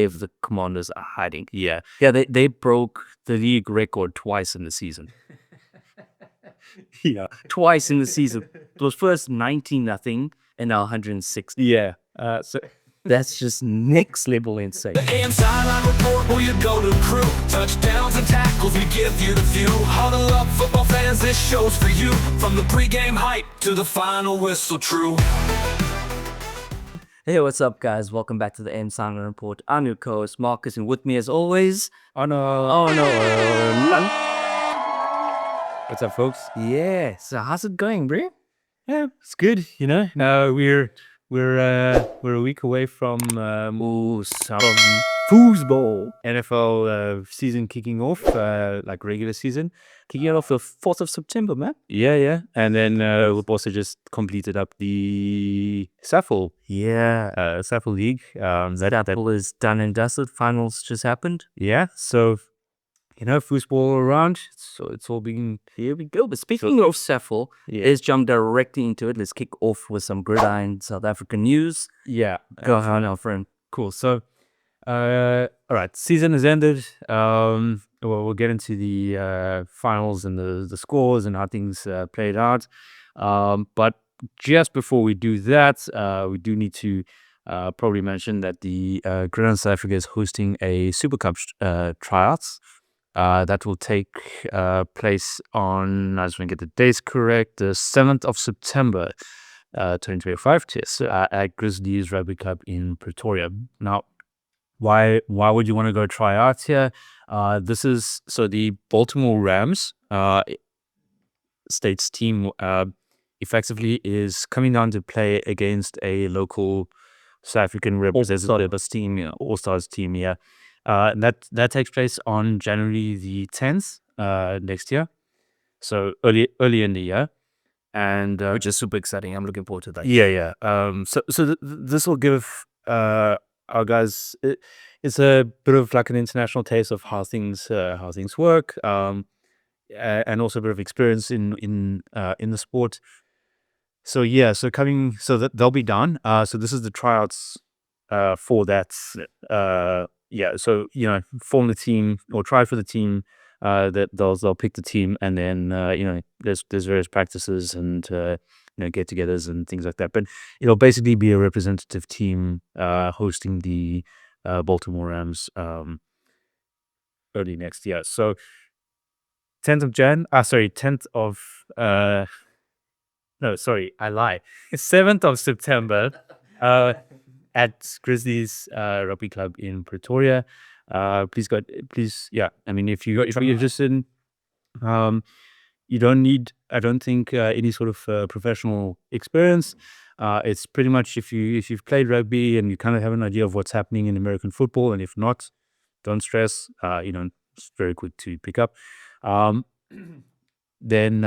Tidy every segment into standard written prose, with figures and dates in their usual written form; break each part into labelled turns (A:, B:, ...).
A: If the Commandos are hiding. Yeah, they broke the league record twice in the season. Yeah, twice in the season. It was first 19-0 and now 106.
B: Yeah,
A: so that's just next level insane.
C: The AM Sideline Report, where you go to crew. Touchdowns and tackles, we give you the view. Huddle up, football fans, this show's for you. From the pregame hype to the final whistle, true.
A: Hey, what's up, guys? Welcome back to the AM Sideline Report. I'm your co-host Marcus, and with me, as always,
B: What's up, folks?
A: Yeah. So how's it going, bro?
B: Yeah, it's good. You know, we're a week away from foosball, NFL season kicking off, like regular season.
A: Kicking off the 4th of September, man.
B: Yeah. And then we've also just completed up the SAAFL. SAAFL League.
A: That is done and dusted. Finals just happened.
B: Yeah, so, you know, foosball around. So it's all been...
A: Here we go. But speaking of SAAFL, let's jump directly into it. Let's kick off with some Gridiron South African news.
B: Yeah.
A: Go on, our friend.
B: Cool. So, all right, season has ended. We'll get into the finals and the scores and how things played out. But just before we do that, we do need to probably mention that the Gridiron South Africa is hosting a Super Cup Tryouts. That will take place on, I just want to get the dates correct, the 7th of September, 2025, at Grizzlies Rugby Club in Pretoria. Now, why would you want to go try out here? This is, so the Baltimore Rams states team effectively is coming down to play against a local South African representative team, All-Stars team, that takes place on January the 10th next year, so early in the year, and
A: which is super exciting. I'm looking forward to that.
B: This will give our guys, it's a bit of like an international taste of how things work, and also a bit of experience in the sport. So that they'll be done. So this is the tryouts for that. So, you know, form the team or try for the team. That they'll pick the team, and then there's various practices and get-togethers and things like that. But it'll basically be a representative team hosting the Baltimore Rams early next year. So 10th of 7th of September at Grizzlies Rugby Club in Pretoria. Please, I mean, if you're interested, you don't need, I don't think, any sort of professional experience. It's pretty much if you've played rugby and you kind of have an idea of what's happening in American football, and if not, don't stress. It's very quick to pick up. Then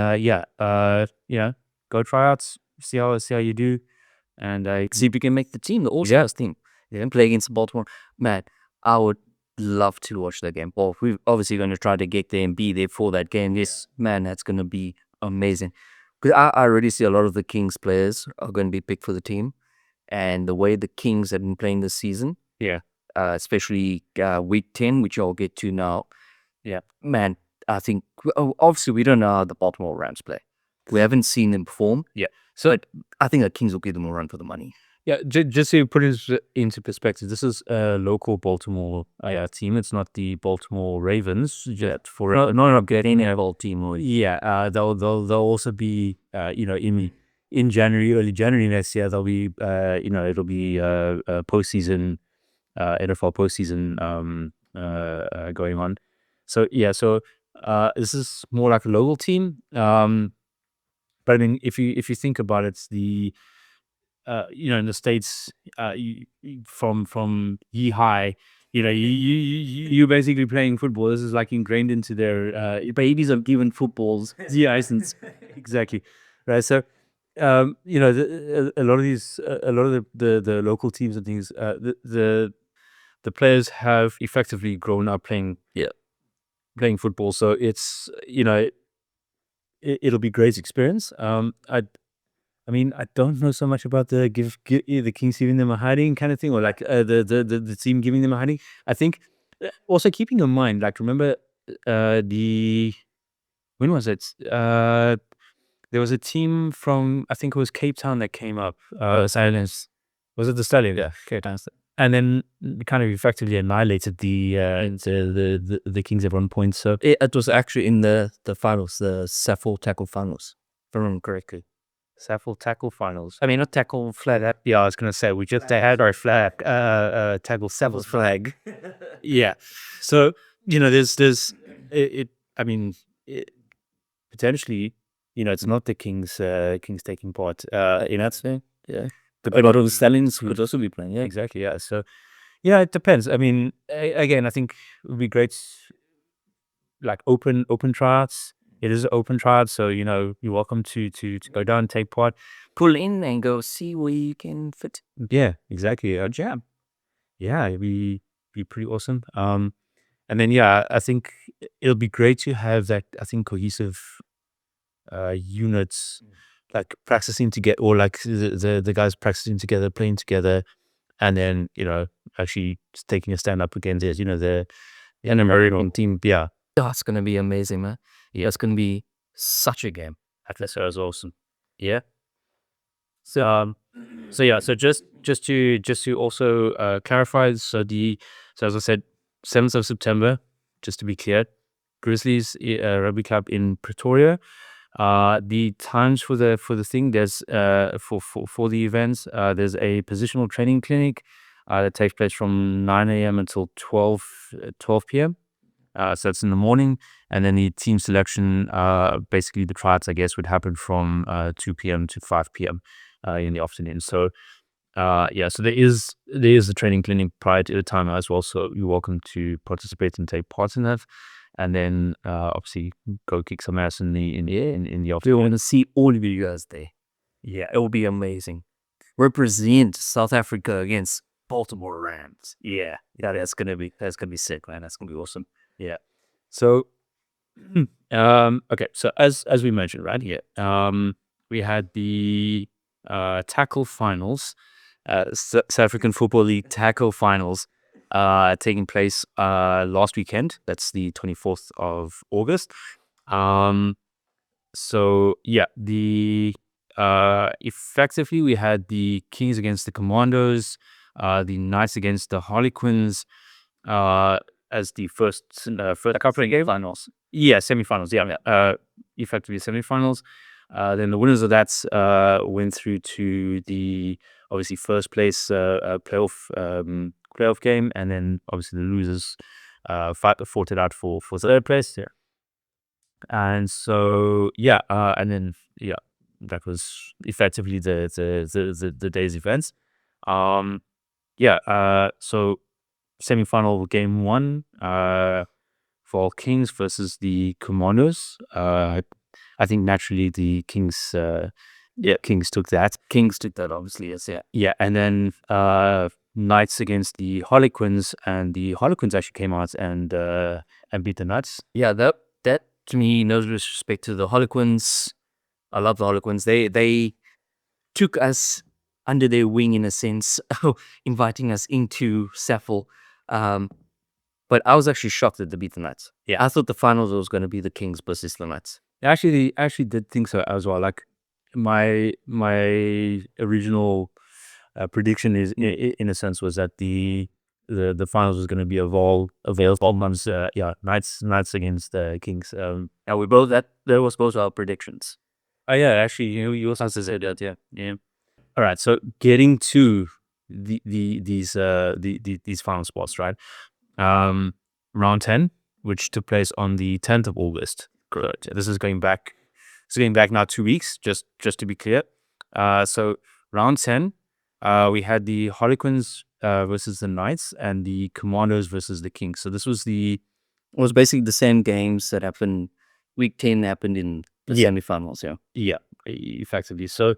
B: go tryouts, see how you do, and
A: see if you can make the team, the All-Stars team. Then play against Baltimore. Man, I would love to watch that game. Well, we're obviously going to try to get there and be there for that game. Yes, man, that's going to be amazing. Because I already see a lot of the Kings players are going to be picked for the team. And the way the Kings have been playing this season, especially week 10, which I'll get to now.
B: Yeah,
A: man, I think, obviously, we don't know how the Baltimore Rams play. We haven't seen them perform.
B: Yeah.
A: So I think the Kings will give them a run for the money.
B: Yeah, just to put it into perspective, this is a local Baltimore team. It's not the Baltimore Ravens yet.
A: For not a good NFL team.
B: They'll also be in January, early January next year. They'll be it'll be postseason, NFL postseason going on. So this is more like a local team. But I mean, if you think about it, the in the States, from ye-high, you're basically playing football. This is like ingrained into their
A: babies are given footballs.
B: Exactly, right? So a lot of the local teams and things, the players have effectively grown up playing football. So it's it'll be great experience. I mean, I don't know so much about the the Kings giving them a hiding kind of thing, or like the team giving them a hiding. I think also keeping in mind, like remember the when was it? There was a team from, I think it was Cape Town, that came up.
A: Silence.
B: Was it the Stallions?
A: Yeah, Cape Town.
B: And then kind of effectively annihilated the Kings at one point. So
A: It was actually in the finals, the SAAFL tackle finals, if I remember correctly.
B: SAAFL tackle finals.
A: I mean, not tackle flag.
B: Yeah, I was gonna say they had our flag tackle
A: SAAFL flag.
B: Yeah. So, there's it I mean, potentially, it's not the Kings taking part in that.
A: Yeah. A lot of the Stallions could also be playing. Yeah.
B: Exactly. Yeah. So, yeah, it depends. I mean, again, I think it would be great, like open tryouts. It is open tryout, so you're welcome to go down and take part.
A: Pull in and go see where you can fit.
B: Yeah, exactly. A jam. Yeah, it'd be pretty awesome. And then I think it'll be great to have that, I think, cohesive units, like practicing to get, or like the guys practicing together, playing together, and then actually just taking a stand up against it. The American team. Yeah,
A: Oh, it's gonna be amazing, man. Yeah, it's gonna be such a game.
B: that was awesome. Yeah. So so just to also clarify, so as I said, 7th of September, just to be clear, Grizzlies Rugby Club in Pretoria. The times for the thing, there's for the events, there's a positional training clinic that takes place from 9 a.m. until 12 p.m. So that's in the morning, and then the team selection, basically the tryouts, I guess, would happen from 2 p.m. to 5 p.m. In the afternoon. So so there is a training clinic prior to the time as well. So you're welcome to participate and take part in that, and then obviously go kick some ass in the
A: We
B: afternoon.
A: want to see all of you guys there.
B: Yeah,
A: It will be amazing. Represent South Africa against Baltimore Rams.
B: yeah.
A: That's gonna be sick, man. That's gonna be awesome.
B: Yeah. So, okay. So as we mentioned right here, we had the tackle finals, South African Football League tackle finals, taking place last weekend. That's the 24th of August. So the effectively we had the Kings against the Commandos, the Knights against the Harlequins, as the first
A: couple of game finals.
B: Yeah, semifinals. Yeah, effectively semifinals. Then the winners of that went through to the obviously first place playoff game, and then obviously the losers fought it out for third place. Yeah. And so and then that was effectively the day's events. So semifinal game 1, Vaal Kings versus the Commandos. I think naturally the Kings Kings took that.
A: Kings took that, obviously, yes, yeah.
B: Yeah, and then Knights against the Harlequins, and the Harlequins actually came out and beat the Knights.
A: Yeah, that to me, no disrespect to the Harlequins. I love the Harlequins. They took us under their wing in a sense, inviting us into SAAFL. But I was actually shocked that they beat the Knights.
B: Yeah.
A: I thought the finals was going to be the Kings versus the Knights.
B: I actually did think so as well. Like my original prediction is in a sense was that the finals was going to be a Vaal months. Knights against Kings.
A: Now we both that was both our predictions.
B: Oh yeah, actually, you also
A: said that, yeah.
B: All right, so getting to these final spots, right? Round 10, which took place on the 10th of August. Correct. This is going back now 2 weeks, just to be clear. So round 10, we had the Harlequins versus the Knights, and the Commandos versus the Kings. So this was it
A: was basically the same games that happened. Week 10 happened in the semifinals.
B: Yeah, effectively. So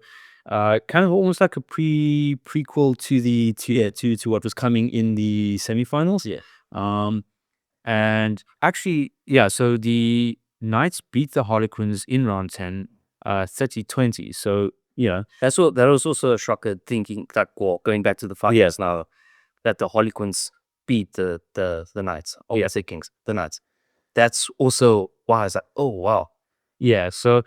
B: kind of almost like a prequel to what was coming in the semifinals.
A: Yeah.
B: And actually, so the Knights beat the Harlequins in round 10, 30-20. So
A: That was also a shocker, thinking that, well, going back to the finals now, that the Harlequins beat the Knights. Oh, I say Kings, the Knights. That's also why I was like, oh wow.
B: Yeah. So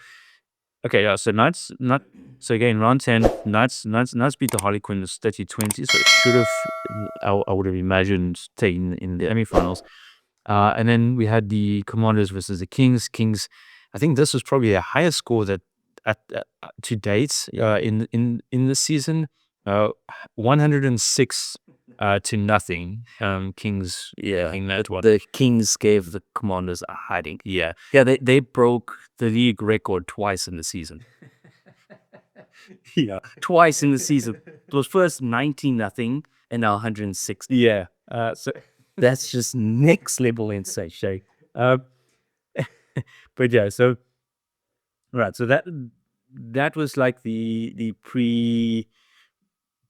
B: so again, round 10, Knights beat the Harlequins 30-20. So it should have, I would have imagined, taken in the semifinals. And then we had the Commanders versus the Kings. Kings, I think this was probably a higher score that to date in the season. 106 to nothing. Kings.
A: Yeah,
B: in that one.
A: the Kings gave the Commanders a hiding.
B: Yeah.
A: They broke the league record twice in the season.
B: Yeah.
A: Twice in the season. It was first 19-0 and now 106.
B: Yeah. So
A: That's just next level insane.
B: Shay. But yeah, so right, so that was like the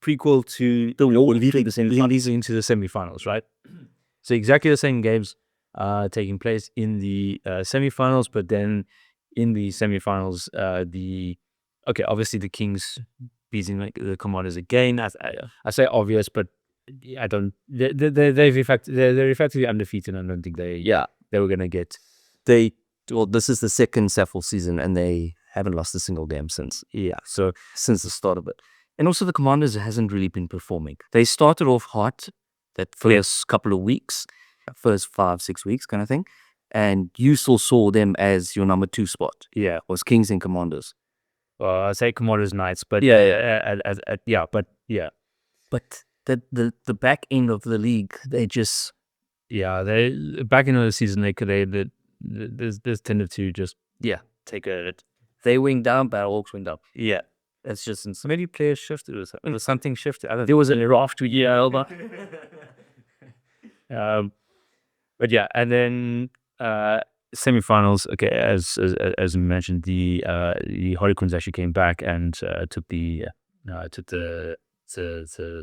B: prequel to leading into the semifinals, right? So exactly the same games taking place in the semifinals, but then in the semifinals, obviously the Kings beating the Commanders again. I say obvious, but I don't. They're effectively undefeated. I don't think they were gonna get.
A: This is the second SAAFL season and they haven't lost a single game since.
B: Yeah, so
A: since the start of it. And also the Commanders hasn't really been performing. They started off hot that first couple of weeks, first 5-6 weeks kind of thing. And you still saw them as your number 2 spot.
B: Yeah.
A: Was Kings and Commanders.
B: I say Commanders Knights, but
A: But the back end of the league, they just
B: they back end of the season there's tended to just take a.
A: They went down, Battlehawks went up.
B: Yeah.
A: That's just insane.
B: Many players shifted. It was something shifted.
A: There was an draft to year over.
B: But yeah, and then semifinals. Okay, as we mentioned, the Harlequins actually came back and took the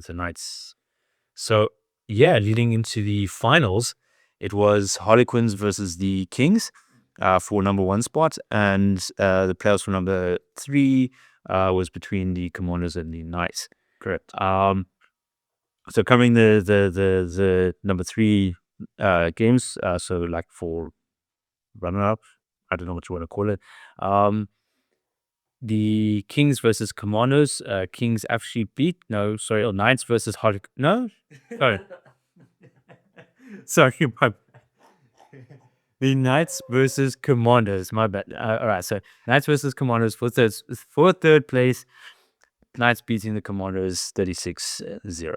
B: Knights. So yeah, leading into the finals, it was Harlequins versus the Kings for number 1 spot, and the playoffs for number 3 was between the Commanders and the Knights.
A: Correct.
B: So covering the number 3 games, so like for runner-up, I don't know what you want to call it. The Kings versus Commanders. Kings actually beat. Knights versus Harlequins. No, sorry, the Knights versus Commanders. My bad. All right, so Knights versus Commanders for third place. Knights beating the Commanders 36-0.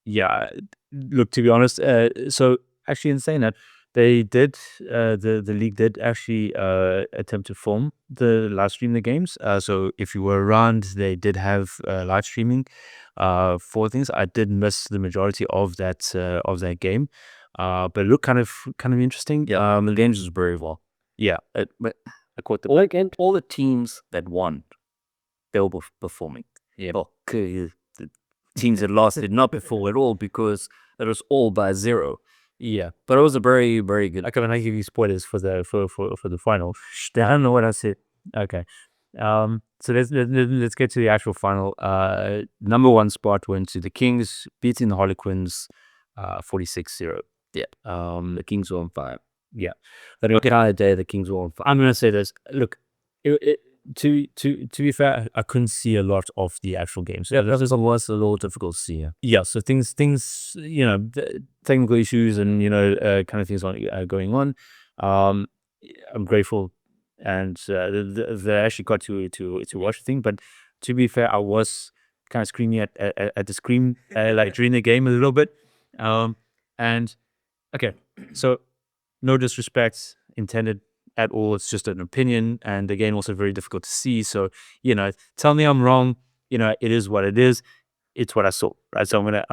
B: Yeah, look, to be honest, so actually in saying that, they did, the league did actually attempt to film the live stream the games. So if you were around, they did have live streaming for things. I did miss the majority of that game, but it looked kind of interesting.
A: Yeah, the games was very well.
B: Yeah,
A: but I caught all the teams that won, they were performing.
B: Yeah,
A: the teams that lost did not perform at all because it was all by 0.
B: Yeah,
A: but it was a very, very good.
B: I can give you spoilers for the final. I don't know what I said. Okay, so let's get to the actual final. Number 1 spot went to the Kings, beating the Harlequins 46-0.
A: Yeah, the Kings were on fire.
B: Yeah,
A: the entire day the Kings were on fire.
B: I'm gonna say this. Look, to be fair, I couldn't see a lot of the actual games.
A: Yeah, that was a little difficult to see.
B: Yeah, so things, technical issues and kind of things going on. I'm grateful, and they actually got to watch the thing. But to be fair, I was kind of screaming at the screen like during the game a little bit. And okay, so no disrespect intended at all. It's just an opinion, and again, also very difficult to see. So tell me I'm wrong. It is what it is. It's what I saw, right? So I'm gonna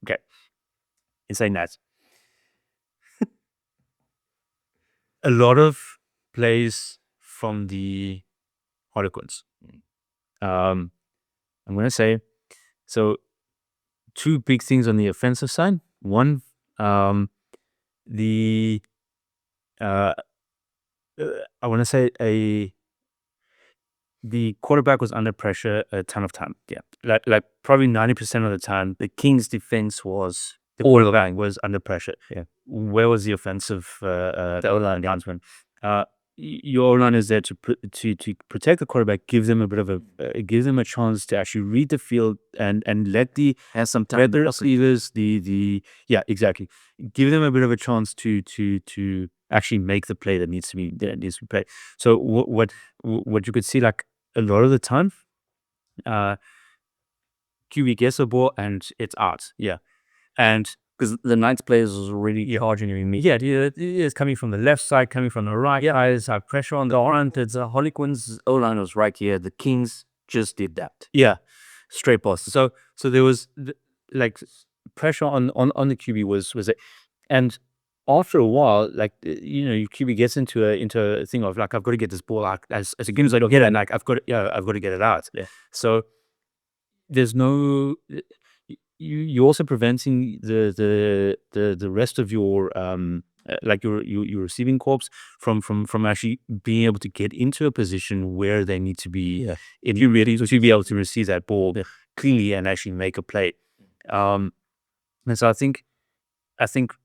B: okay. In saying that, a lot of plays from the Harlequins. I'm gonna say, so 2 big things on the offensive side. One, I want to say the quarterback was under pressure a ton of time. Yeah, like probably 90% of the time,
A: The Kings' defense was
B: the quarterback was under pressure.
A: Yeah.
B: Where was the offensive the O-line linesman? Your O-line is there to protect the quarterback, give them a bit of gives them a chance to actually read the field and let the
A: has some time.
B: the receivers exactly, give them a bit of a chance to actually make the play that needs to be played. So what you could see, like a lot of the time, QB gets the ball and it's out. Yeah, and
A: because the Knights players was already charging him.
B: it's coming from the left side, coming from the right side. It's pressure on the front. It's
A: Harlequins O-line was right here. The Kings just did that.
B: Yeah, straight pass. So there was like pressure on the QB was it, and after a while, like your QB gets into a thing of like, I've got to get this ball out as soon as I don't get it, and like I've got to get it out.
A: Yeah.
B: So there's no. You're also preventing the rest of your like your receiving corps from actually being able to get into a position where they need to be if you're ready to be able to receive that ball cleanly and actually make a play. And so I think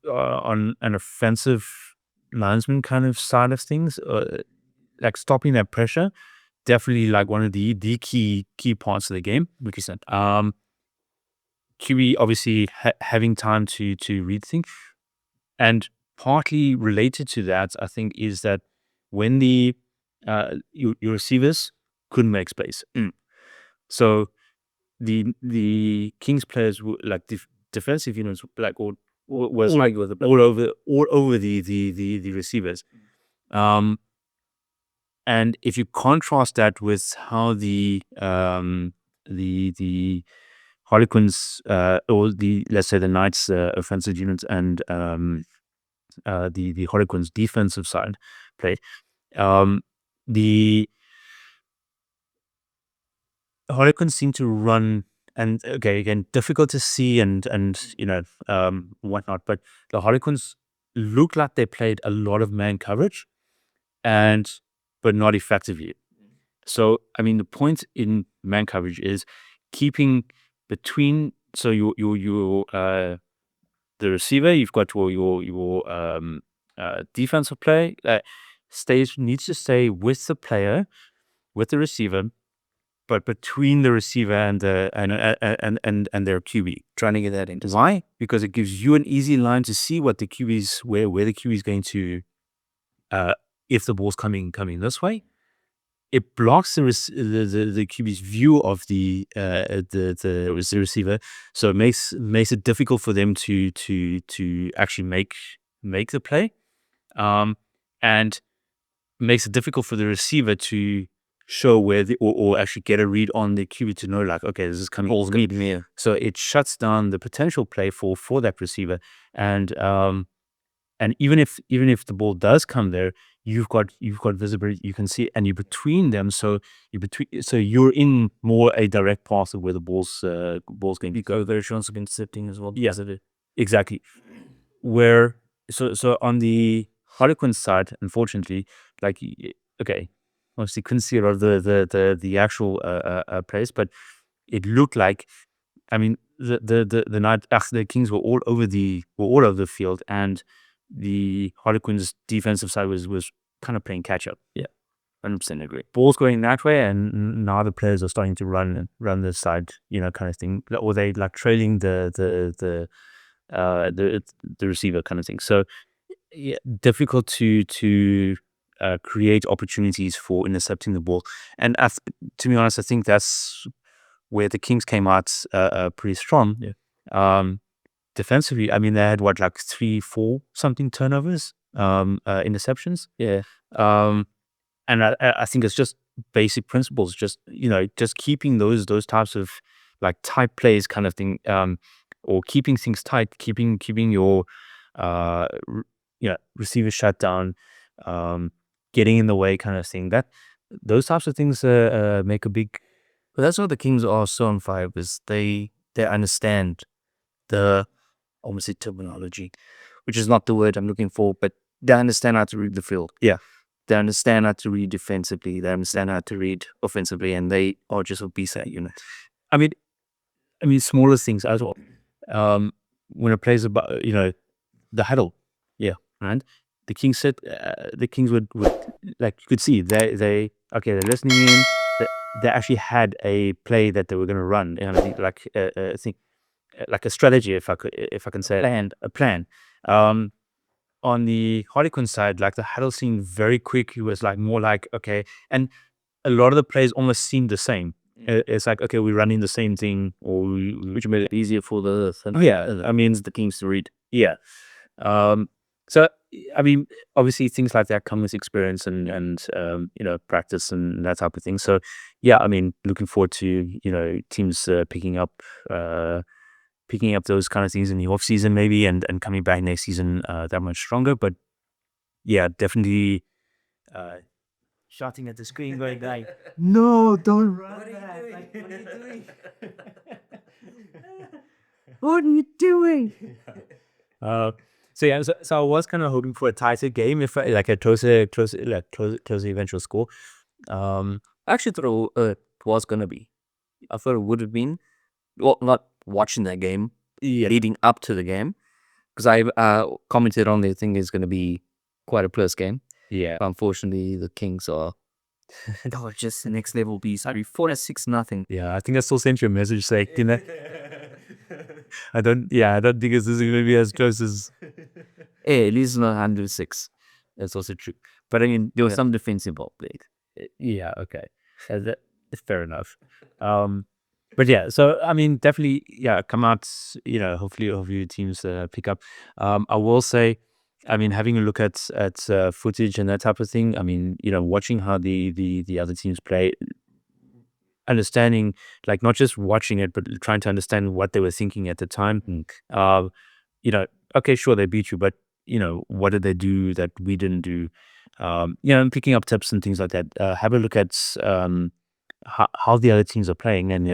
B: on an offensive linesman kind of side of things, like stopping that pressure, definitely like one of the key parts of the game. Because QB obviously having time to read things, and partly related to that, I think, is that when the your receivers couldn't make space, so the Kings players were like defensive units, like was all over the receivers, and if you contrast that with how the Harlequins, or let's say the Knights offensive units and the Harlequins defensive side play, the Harlequins seem to run, and again, difficult to see and whatnot, but the Harlequins looked like they played a lot of man coverage, but not effectively. So I mean, the point in man coverage is keeping between, so your the receiver, you've got your defensive play needs to stay with the player, with the receiver, but between the receiver and their QB.
A: Trying to get that into.
B: Why? Because it gives you an easy line to see what the QB's where the QB is going to, if the ball's coming this way. It blocks the QB's view of the receiver, so it makes it difficult for them to actually make the play, and makes it difficult for the receiver to show where or actually get a read on the QB to know, like, okay, this is coming. So it shuts down the potential play for that receiver, and even if the ball does come there, you've got visibility, you can see, and you're between them, so you're in more a direct path of where the ball's going to go.
A: Very chance of intercepting as well.
B: Yeah, exactly. Where so on the Harlequin side, unfortunately, like, okay, obviously couldn't see a lot of the actual plays, but it looked like, I mean, the Kings were all over the field, and the Harlequins defensive side was kind of playing catch up.
A: Yeah, 100% agree.
B: Ball's going that way, and now the players are starting to run this side, kind of thing, or they like trailing the receiver kind of thing. So yeah, difficult to create opportunities for intercepting the ball. And to be honest, I think that's where the Kings came out pretty strong.
A: Yeah.
B: Defensively, I mean, they had like 3-4 something turnovers, interceptions.
A: Yeah.
B: And I think it's just basic principles, just keeping those types of like tight plays kind of thing, or keeping things tight, keeping your receiver shut down, getting in the way kind of thing. That those types of things make a big.
A: But that's what the Kings are so on fire, is they understand the, almost say, terminology, which is not the word I'm looking for, but they understand how to read the field.
B: Yeah.
A: They understand how to read defensively. They understand how to read offensively, and they are just a piece of unit.
B: I mean, smaller things as well. When it plays about, the huddle, and the Kings said, the Kings would like, you could see they're listening in. They actually had a play that they were going to run, like I think like a strategy, if I can say a plan. On the Harlequin side, like the huddle seemed very quick. It was like more like, okay, and a lot of the plays almost seemed the same. It's like, okay, we're running the same thing,
A: Which made it easier for the
B: the
A: Kings to read.
B: Yeah. So I mean, obviously things like that come with experience and practice and that type of thing. So yeah, I mean, looking forward to teams picking up those kind of things in the off season maybe, and coming back next season that much stronger. But yeah, definitely shouting at the screen going like, no, don't run that. Like, what are you doing?
A: What are you doing?
B: So I was kind of hoping for a tighter game, if like a closer eventual score.
A: I actually thought it was gonna be. I thought it would have been. Well, not watching that game, leading up to the game, because I commented on the thing is going to be quite a close game.
B: Yeah.
A: But unfortunately, the Kings are just the next level beast. 4-6-0.
B: Yeah, I think I still sent you a message saying, I don't think this is going to be as close as.
A: Hey, at least not 106. That's also true. But I mean, there was some defensive ball played.
B: Yeah, okay. That's fair enough. But yeah, so I mean, definitely, come out. Hopefully teams pick up. I will say, I mean, having a look at footage and that type of thing. I mean, watching how the other teams play, understanding, like, not just watching it, but trying to understand what they were thinking at the time. Okay, sure, they beat you, but what did they do that we didn't do? And picking up tips and things like that. Have a look at how the other teams are playing, and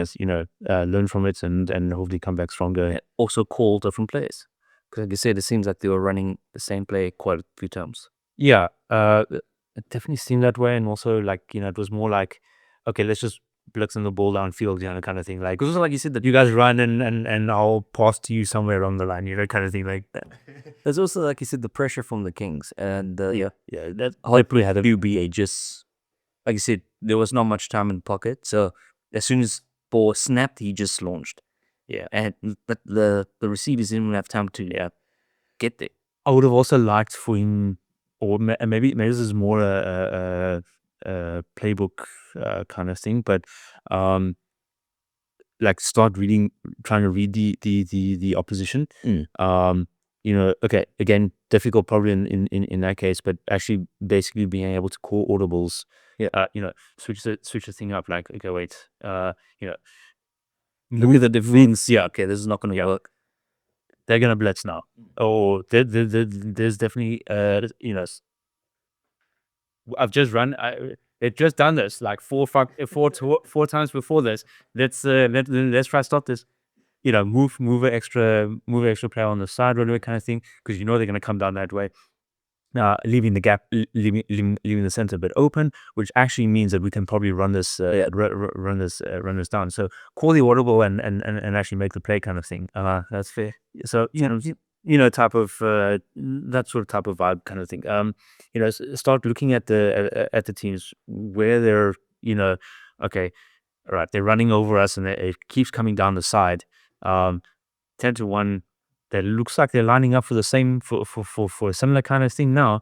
B: learn from it, and hopefully come back stronger.
A: Yeah, also call different plays, because like you said, it seems like they were running the same play quite a few times.
B: Yeah, it definitely seemed that way, and also like it was more like, okay, let's just blitz on the ball downfield, kind of thing. Like,
A: Because like you said, that
B: you guys run and I'll pass to you somewhere along the line, kind of thing like that.
A: There's also, like you said, the pressure from the Kings, and
B: that
A: hopefully had a QB just, like you said, there was not much time in the pocket, so as soon as ball snapped, he just launched.
B: Yeah,
A: and but the receivers didn't even have time to get there.
B: I would have also liked for him, or maybe this is more a playbook kind of thing, but like start trying to read the opposition. Okay, again, difficult probably in that case, but actually basically being able to call audibles. Switch the thing up. Like, okay, wait,
A: look at the defense. Yeah, okay, this is not going to work.
B: They're gonna blitz now. Oh, there's definitely I've just run. They've just done this like four times before this. Let's try to stop this. Move an extra player on the side, whatever kind of thing, because they're gonna come down that way. Leaving the gap, leaving the center a bit open, which actually means that we can probably run this down. So call the audible and actually make the play, kind of thing.
A: That's fair.
B: So type of that sort of type of vibe kind of thing. Start looking at the teams where they're okay, all right, they're running over us and it keeps coming down the side. 10-1. That looks like they're lining up for the same for a similar kind of thing now,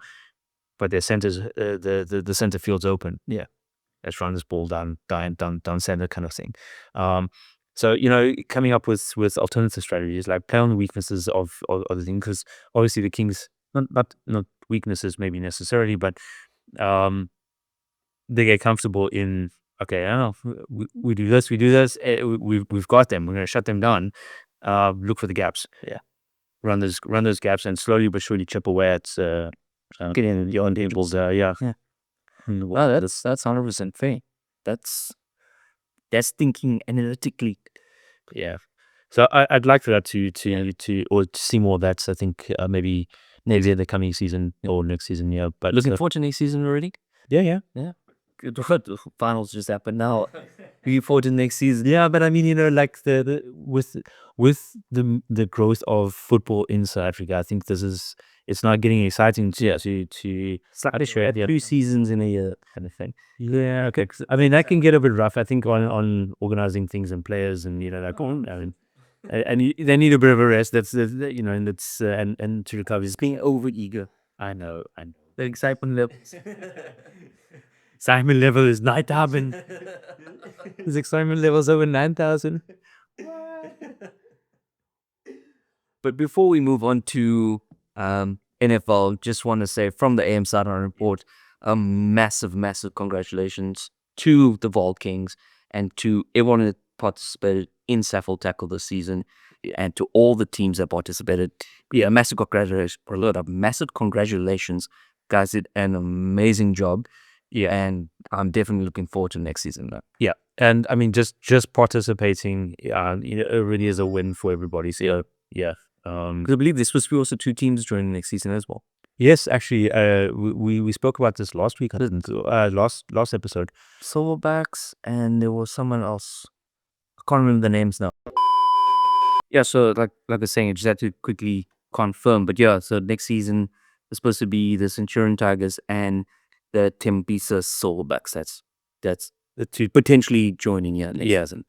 B: but their centers the center field's open. Yeah, let's run this ball down center, kind of thing. So coming up with alternative strategies, like play on the weaknesses of the thing, because obviously the Kings not weaknesses maybe necessarily, but they get comfortable in, okay, we do this, we've got them, we're going to shut them down. Look for the gaps. Yeah. Run those gaps and slowly but surely chip away at getting your own tables. Yeah.
A: Well, that's 100% fair. That's thinking analytically.
B: Yeah. So I'd like for that to see more of that. So I think maybe maybe the coming season or next season. Yeah, but
A: Looking forward to next season already.
B: yeah.
A: The finals just happened now. Looking forward to next season.
B: Yeah, but I mean, like the with the growth of football in South Africa, I think it's not getting exciting to
A: Sure, 2 seasons in a year kind of thing.
B: Yeah, okay. I mean, that can get a bit rough. I think on organizing things and players, and like, I mean, they need a bit of a rest. And that's and to recover.
A: Being over eager.
B: I know.
A: The excitement levels.
B: Excitement level is 9,000. His excitement level's over 9,000.
A: But before we move on to NFL, just want to say from the AM Sideline Report, a massive, massive congratulations to the Vaal Kings and to everyone that participated in SAAFL Tackle this season, and to all the teams that participated. Yeah, massive congratulations. Guys did an amazing job. Yeah, and I'm definitely looking forward to next season.
B: Yeah, and I mean, just participating, it really is a win for everybody. So yeah.
A: Because I believe there's supposed to be also 2 teams joining next season as well.
B: Yes, actually, we spoke about this last week. I didn't. Last episode.
A: Silverbacks, and there was someone else. I can't remember the names now. Yeah, so like I was saying, I just had to quickly confirm. But yeah, so next season is supposed to be the Centurion Tigers and the Tembisa Silverbacks. That's
B: The two.
A: potentially joining next season.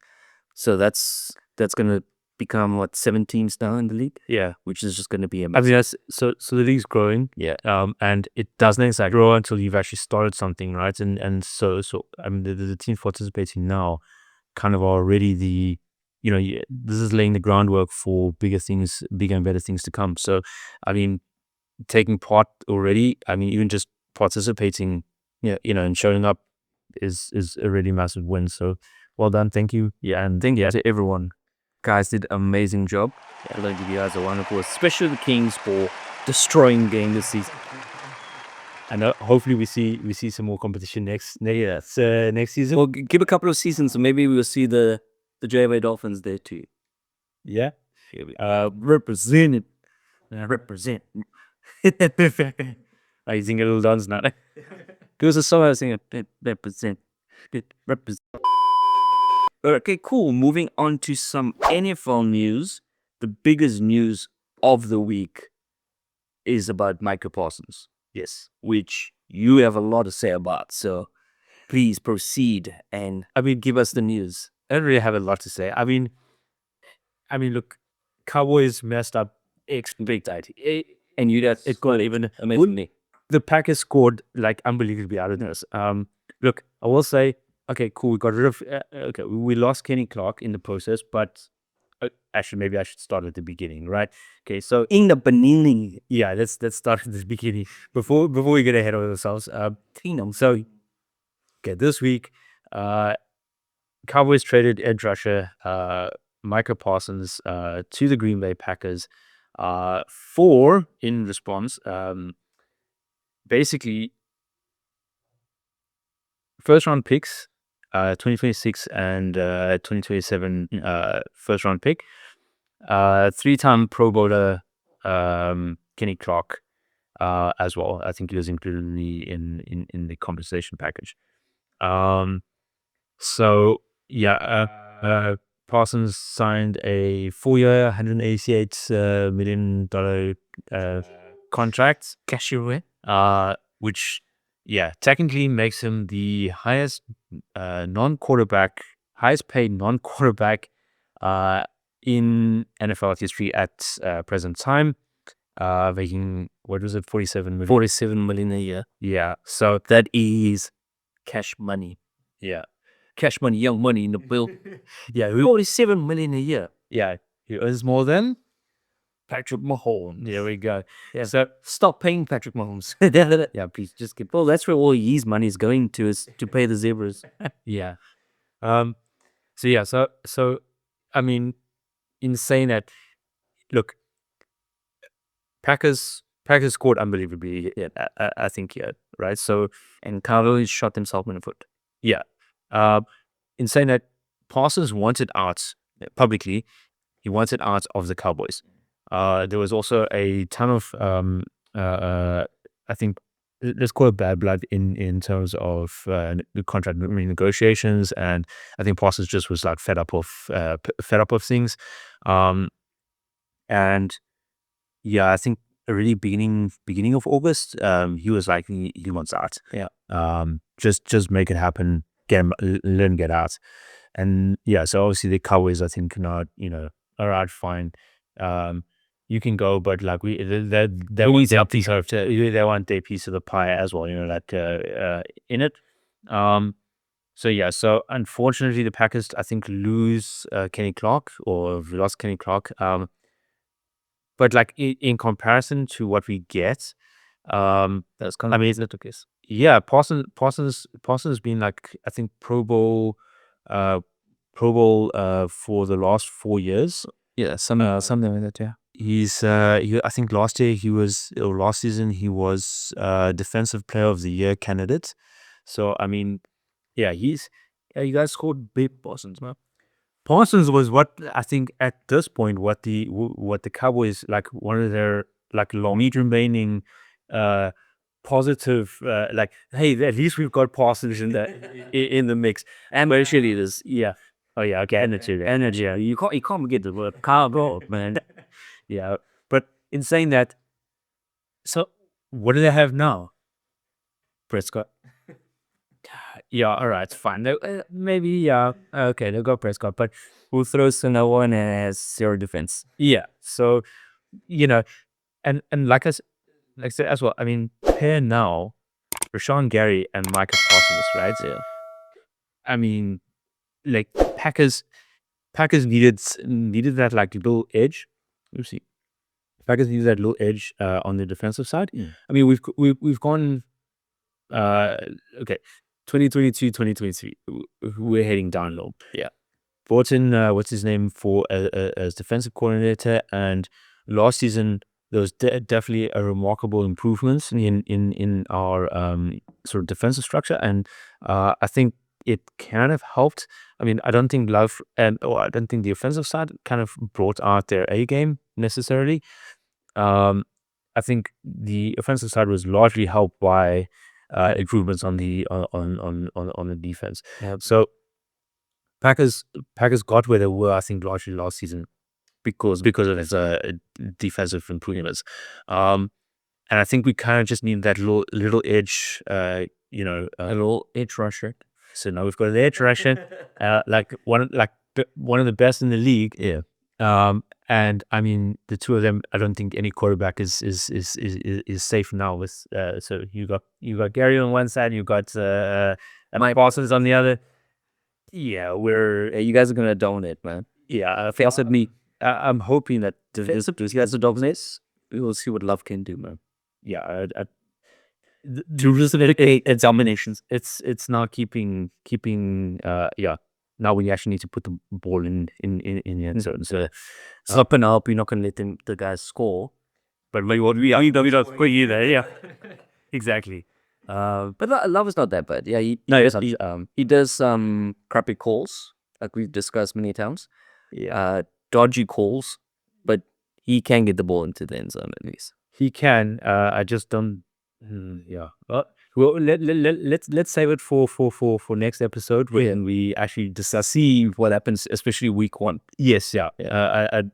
A: So that's gonna become 7 teams now in the league.
B: Yeah,
A: which is just gonna be
B: I
A: amazing.
B: mean, so the league's growing.
A: Yeah.
B: And it doesn't exactly grow until you've actually started something, right? And so I mean, the teams participating now kind of are already this is laying the groundwork for bigger and better things to come. So, I mean, taking part already, I mean, even just participating, and showing up is a really massive win. So, well done. Thank you. Yeah, and
A: Thank you to everyone. Guys did an amazing job. I'd like to give you guys a wonderful, especially the Kings for destroying the game this season.
B: And hopefully we see some more competition next season.
A: Well, give a couple of seasons, so maybe we'll see the JV Dolphins there too.
B: Yeah.
A: Represent. Represent.
B: Are you singing a little dance now?
A: There was a song I was singing. Represent. Represent. Okay, cool. Moving on to some NFL news. The biggest news of the week is about Micah Parsons.
B: Yes.
A: Which you have a lot to say about. So please proceed and give us the news.
B: I don't really have a lot to say. I mean, look, Cowboys messed up big time.
A: And it got even amazingly.
B: The Packers scored unbelievably out of this. Look, I will say, okay, cool. We got rid of. We lost Kenny Clark in the process, but actually, maybe I should start at the beginning, right? Okay, so
A: in the beginning,
B: yeah, let's start at the beginning before we get ahead of ourselves. So, okay, this week, Cowboys traded edge rusher Micah Parsons to the Green Bay Packers for, in response, basically first round picks, 2026 and 2027 first round pick, 3-time Pro Bowler Kenny Clark as well. I think he was included in the compensation package. So yeah, Parsons signed a 4-year, $188 million contract,
A: cashier,
B: which technically makes him the highest paid non-quarterback in NFL history at present time, making, what was it, $47
A: million a year.
B: Yeah,
A: so that is cash money.
B: Yeah,
A: cash money, young money in the bill.
B: Yeah,
A: $47 million a year.
B: Yeah, he earns more than
A: Patrick Mahomes.
B: There we go.
A: Yeah. So stop paying Patrick Mahomes.
B: Yeah, please just get.
A: Well, that's where all his money is going to, is to pay the zebras.
B: Yeah. So I mean, in saying that, look, Packers scored unbelievably. Yeah, I think, yeah, right. So,
A: and Cowboys shot themselves in the foot.
B: Yeah. In saying that, Parsons wanted out publicly. He wanted out of the Cowboys. There was also a ton of I think let's call it bad blood in terms of the contract renegotiations, and I think Parsons just was like fed up of things, and yeah, I think already beginning of August, he was like he wants out.
A: Yeah.
B: Just make it happen. Let him get out. And yeah, so obviously the Cowboys, I think, not, all right, fine. You can go, but like they want their piece of they want their piece of the pie as well, like in it. So yeah, so unfortunately the Packers, I think, lose Kenny Clark, or we lost Kenny Clark. But like in comparison to what we get,
A: That's kind of amazing.
B: yeah, Parsons has been like, I think, Pro Bowl for the last 4 years.
A: Yeah, something like that. Yeah.
B: He's I think last season he was Defensive Player of the Year candidate. So I mean, yeah, you guys scored big Parsons, man. Parsons was what I think at this point what the Cowboys, like, one of their like long remaining positive, like, hey, at least we've got Parsons in the mix.
A: And
B: Especially this, yeah. Oh yeah, okay,
A: energy. You can't get the word cargo, man.
B: yeah. But in saying that, so what do they have now?
A: Prescott.
B: Yeah, all right, it's fine. Maybe, yeah, okay, they'll go Prescott, but
A: Who throws to no one and has zero defense.
B: yeah. So, and like I said as well, I mean, pair now Rashawn Gary and Micah Parsons, right?
A: Yeah.
B: I mean, like, Packers needed that like little edge. Oopsie. Packers needed that little edge on the defensive side. I mean, we've gone okay, 2022, 2023. We're heading down low.
A: Yeah.
B: Brought in what's his name for as defensive coordinator, and last season there was definitely a remarkable improvement in our sort of defensive structure, and I think it kind of helped. I mean, I don't think I don't think the offensive side kind of brought out their A game necessarily. I think the offensive side was largely helped by improvements on the defense.
A: Yeah.
B: So Packers got where they were, I think, largely last season because of its defensive improvements. And I think we kind of just need that little edge,
A: A little edge rusher.
B: So now we've got an edge rusher, like one of the best in the league.
A: Yeah.
B: And I mean, the two of them, I don't think any quarterback is safe now with. So you got Gary on one side, you got Mike Parsons on the other. Yeah,
A: you guys are gonna dominate, man.
B: Yeah,
A: Failsaid me.
B: I'm hoping that
A: Those guys are dominate. We will see what Love can do, man.
B: Yeah,
A: It's dominations.
B: it's not keeping. Yeah. Now we actually need to put the ball in the end zone. So
A: Up and up, you're not gonna let the guys score.
B: but we don't score either. Yeah, exactly.
A: But Love is not that bad. Yeah, he does crappy calls, like we've discussed many times.
B: Yeah,
A: Dodgy calls, but he can get the ball into the end zone at least.
B: he can. I just don't. Yeah. Well, let's save it for next episode when we actually see what happens, especially week 1. Yes, yeah.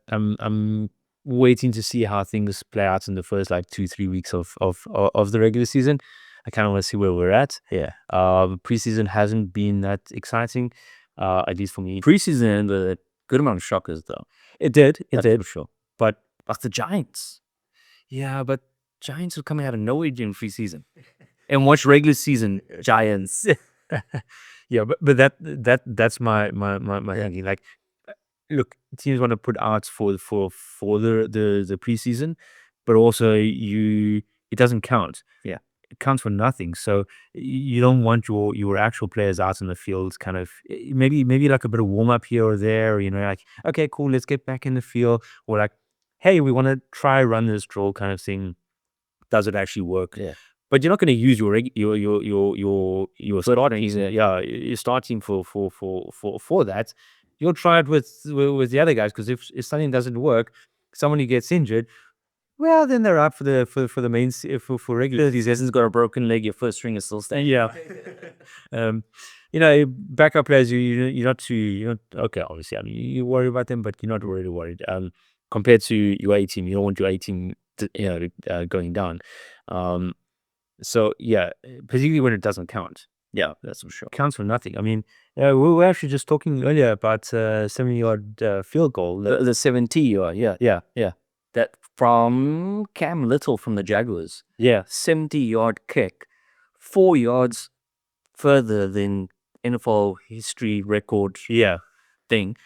B: I'm waiting to see how things play out in the first like 2-3 weeks of the regular season. I kind of want to see where we're at.
A: Yeah.
B: Preseason hasn't been that exciting, at least for me.
A: Preseason, the good amount of shockers though.
B: It did,
A: For sure.
B: but
A: the Giants.
B: yeah, but
A: Giants are coming out of nowhere during preseason. And watch regular season Giants.
B: yeah, but that's my thinking. Like, look, teams want to put out for the preseason, but also it doesn't count.
A: Yeah,
B: it counts for nothing. So you don't want your actual players out in the field. Kind of maybe like a bit of warm up here or there. Like, okay, cool, let's get back in the field. Or like, hey, we want to try run this drill kind of thing. Does it actually work?
A: Yeah.
B: But you're not going to use your starting. You're starting for that. You'll try it with the other guys, because if something doesn't work, someone who gets injured, well, then they're up for the main for regular
A: These hasn't got a broken leg. Your first string is still standing.
B: Yeah. Backup players, you're not okay. Obviously, I mean, you worry about them, but you're not really worried. Compared to your A team, you don't want your A team, going down. So yeah, particularly when it doesn't count.
A: Yeah, that's for sure.
B: Counts for nothing. I mean, we were actually just talking earlier about 70-yard field goal.
A: The 70 yard, yeah. That from Cam Little from the Jaguars.
B: Yeah,
A: 70-yard kick, 4 yards further than NFL history record
B: yeah,
A: thing,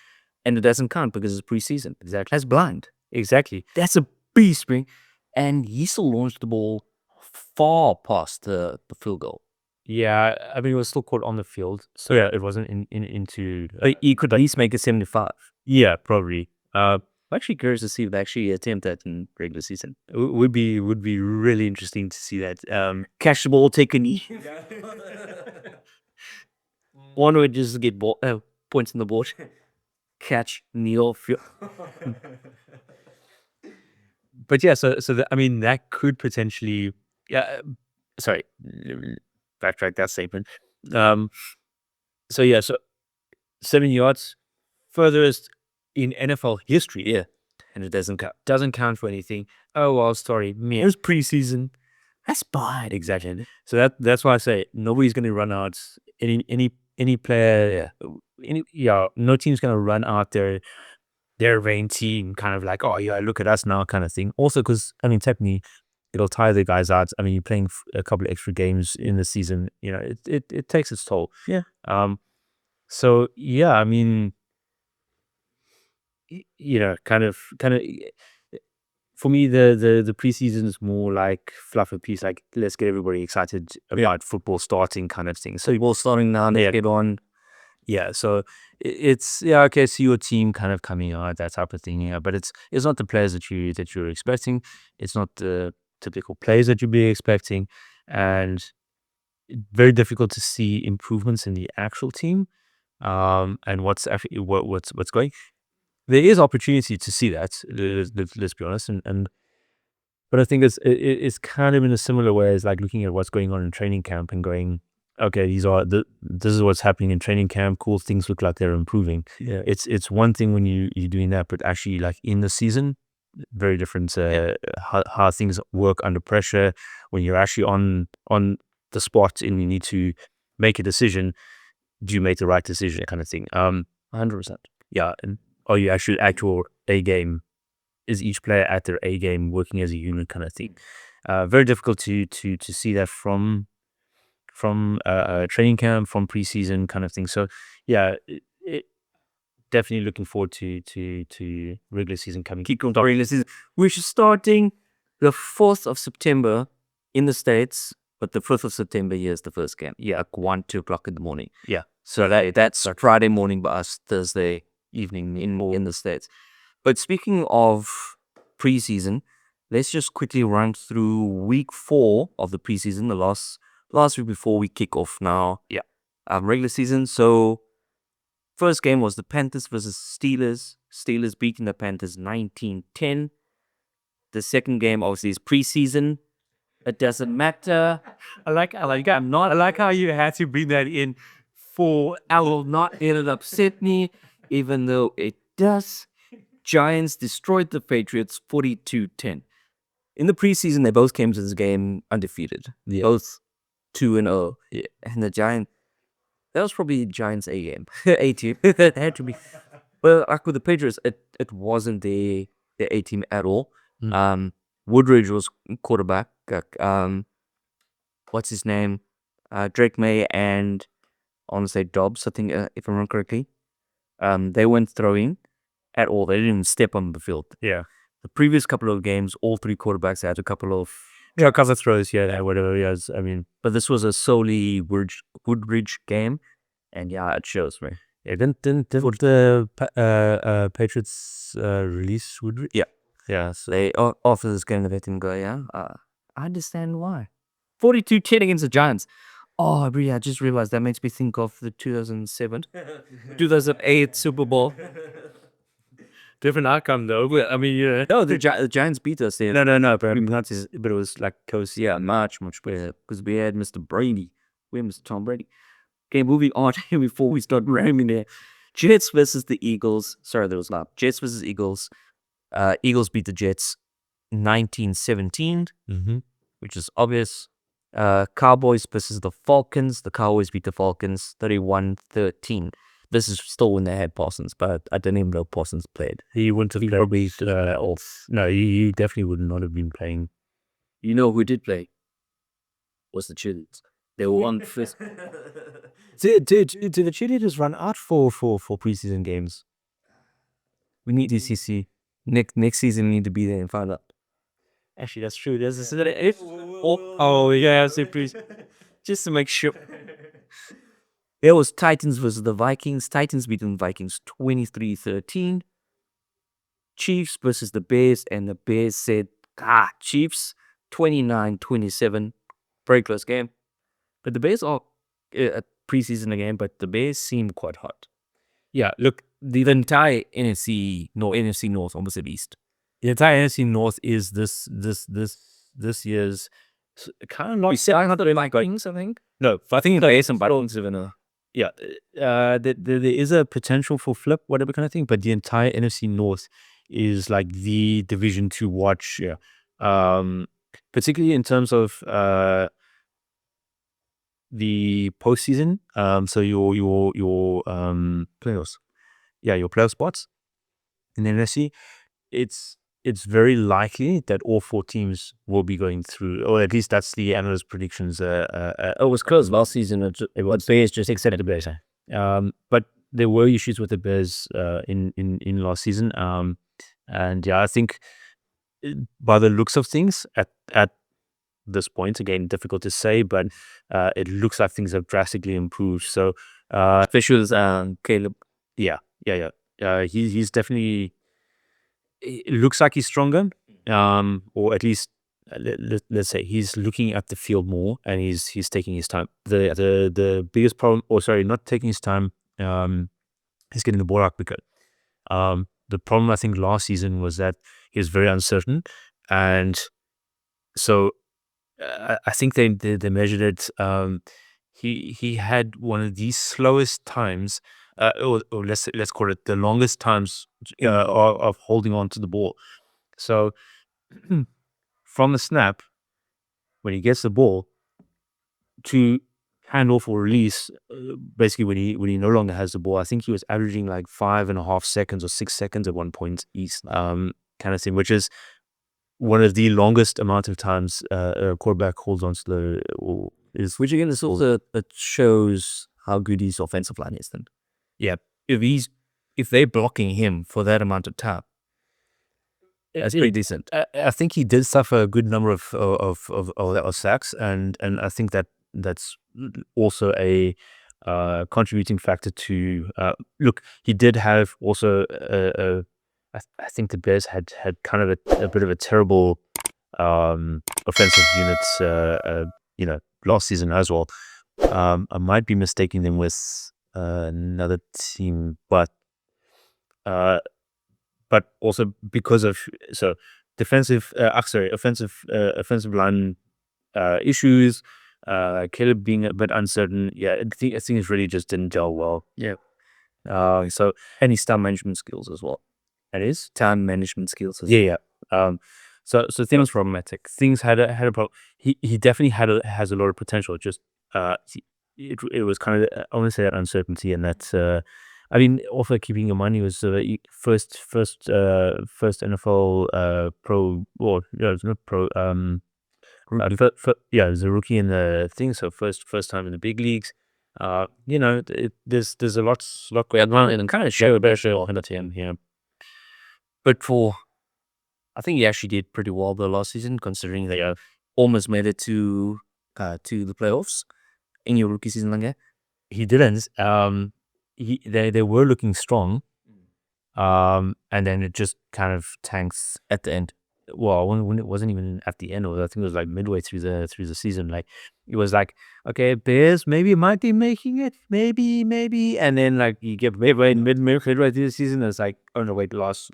A: and it doesn't count because it's preseason.
B: exactly,
A: That's blind.
B: exactly.
A: That's a beast, man. And he still launched the ball far past the field goal.
B: Yeah, I mean, it was still caught on the field, so yeah, it wasn't into.
A: He could at least make it 75.
B: Yeah, probably.
A: I'm actually curious to see if they actually attempt that in regular season.
B: Would be really interesting to see that.
A: Catch the ball, take a knee. One would just get points on the board. Catch, kneel,
B: But yeah, so I mean, that could potentially. Yeah, sorry, backtrack that statement. So yeah, so 7 yards, furthest in NFL history.
A: Yeah, and it doesn't count.
B: Doesn't count for anything. Oh well, sorry, man. It was preseason.
A: That's bad.
B: Exactly. So that's why I say nobody's going to run out. Any player. No team's going to run out their main team, kind of like, oh yeah, look at us now, kind of thing. Also, because I mean, technically, it'll tire the guys out. I mean, you're playing a couple of extra games in the season. It takes its toll.
A: Yeah.
B: So yeah, I mean, kind of. For me, the preseason is more like fluff and piece, like let's get everybody excited about football starting, kind of thing. So
A: Football starting now, let's get on.
B: yeah, so it's okay. See your team kind of coming out, that type of thing. Yeah, but it's not the players that you're expecting. It's not the typical players that you'd be expecting, and very difficult to see improvements in the actual team. And what's actually what's going. There is opportunity to see that. Let's be honest, but I think it's kind of in a similar way as like looking at what's going on in training camp and going, okay, this is what's happening in training camp. Cool, things look like they're improving.
A: Yeah,
B: it's one thing when you're doing that, but actually like in the season, very different. How things work under pressure when you're actually on the spot and you need to make a decision. Do you make the right decision, kind of thing?
A: 100%.
B: Yeah, and are you actually at your A game? Is each player at their A game, working as a unit, kind of thing? Very difficult to see that from training camp, from preseason, kind of thing. So yeah, definitely looking forward to regular season coming.
A: Keep going. Regular season, which is starting the 4th of September in the States, but the 5th of September here is the first game. Yeah, like 2 o'clock in the morning.
B: Yeah.
A: So that's Friday morning by us, Thursday evening in the States. But speaking of preseason, let's just quickly run through week 4 of the preseason, the last week before we kick off now.
B: Yeah.
A: Regular season. So first game was the Panthers versus Steelers. Steelers beating the Panthers 19-10. The second game obviously is preseason. It doesn't matter.
B: I like how you had to bring that in.
A: I will not let it upset me, even though it does. Giants destroyed the Patriots 42-10. In the preseason, they both came to this game undefeated.
B: Yeah.
A: Both 2-0.
B: Yeah.
A: And the Giants, that was probably Giants' A game. A team. That had to be. Well, like with the Patriots, it wasn't their A team at all. Woodridge was quarterback. What's his name? Drake May and I want to say Dobbs, I think, if I remember correctly. They weren't throwing at all. They didn't even step on the field.
B: Yeah.
A: The previous couple of games, all 3 quarterbacks had a couple of
B: couple of throws, whatever. Yes, I mean,
A: but this was a solely Woodridge game, and yeah, it shows, right?
B: Yeah, didn't the Patriots release Woodridge?
A: Yeah. So they after this game, they let him go. Yeah, I understand why. 42-10 against the Giants. Oh, I just realized that makes me think of the 2007, 2008 Super Bowl.
B: different outcome though. But, I mean, yeah.
A: No, the Giants beat us there.
B: No, but it was like close.
A: Yeah, much better because we had Mr. Brady. We had Mr. Tom Brady. Okay, moving on before we start ramming there. Jets versus the Eagles. Sorry, there was not. Jets versus Eagles. Eagles beat the Jets 19-17, which is obvious. Cowboys versus the Falcons. The Cowboys beat the Falcons 31-13. This is still when they had Parsons, but I didn't even know Parsons played.
B: He wouldn't have
A: Probably
B: off. No, he definitely would not have been playing.
A: You know who did play? Was the cheerleaders. They were on first.
B: Did the cheerleaders run out for preseason games?
A: We need DCC. Next season, we need to be there and find out.
B: Actually, that's true. Please.
A: Just to make sure. There was Titans versus the Vikings. Titans beat the Vikings 23-13. Chiefs versus the Bears, and the Bears said, Chiefs 29-27. Very close game. But the Bears are a preseason game, but the Bears seem quite hot.
B: Yeah, look,
A: The entire NFC North, almost at least.
B: the entire NFC North is this year's kind of not.
A: We said I had like Vikings, I think.
B: No, I think
A: There's some battles in there.
B: yeah, there is a potential for flip, whatever kind of thing, but the entire NFC North is like the division to watch. Yeah, particularly in terms of the postseason. So your
A: Playoffs.
B: yeah, your playoff spots in the NFC, it's very likely that all four teams will be going through, or at least that's the analyst predictions.
A: It was close last season. It was Bears just
B: Except the Bears. But there were issues with the Bears in last season. And yeah, I think by the looks of things at this point, again, difficult to say, but it looks like things have drastically improved. So
A: officials Caleb.
B: yeah. He's definitely. It looks like he's stronger, or at least let's say he's looking at the field more, and he's taking his time. The biggest problem, or sorry, not taking his time, he's getting the ball out quicker. The problem I think last season was that he was very uncertain, and so I think they measured it. He had one of the slowest times, or let's call it the longest times of holding on to the ball. So from the snap, when he gets the ball, to hand off or release, basically when he no longer has the ball, I think he was averaging like 5.5 seconds or 6 seconds at one point each, kind of thing, which is one of the longest amount of times a quarterback holds on to the
A: Which again is also that shows how good his offensive line is. Then,
B: yeah,
A: if they're blocking him for that amount of time, that's pretty decent.
B: I think he did suffer a good number of sacks, and I think that's also a contributing factor to look. He did have also I think the Bears had kind of a bit of a terrible offensive units last season as well. I might be mistaking them with another team, but also because of offensive line issues, Caleb being a bit uncertain. Yeah, I think it really just didn't gel well.
A: Yeah. So any time management skills as well.
B: That is
A: time management skills.
B: Yeah. So things problematic. Things had a problem. He definitely has a lot of potential. Just it was kind of, I want to say, that uncertainty, and that I mean, also keeping in mind he was first NFL pro, or it's not pro. It was a rookie in the thing, so first time in the big leagues. There's a lot going on, and kind of show a better show on the team here.
A: But I think he actually did pretty well the last season, considering they almost made it to the playoffs in your rookie season. Like
B: he didn't. They were looking strong, and then it just kind of tanks
A: at the end.
B: well, when it wasn't even at the end, I think it was like midway through the season. Like it was like, okay, Bears maybe might be making it, maybe, and then like you get midway through the season, it's like, oh no, wait, lost.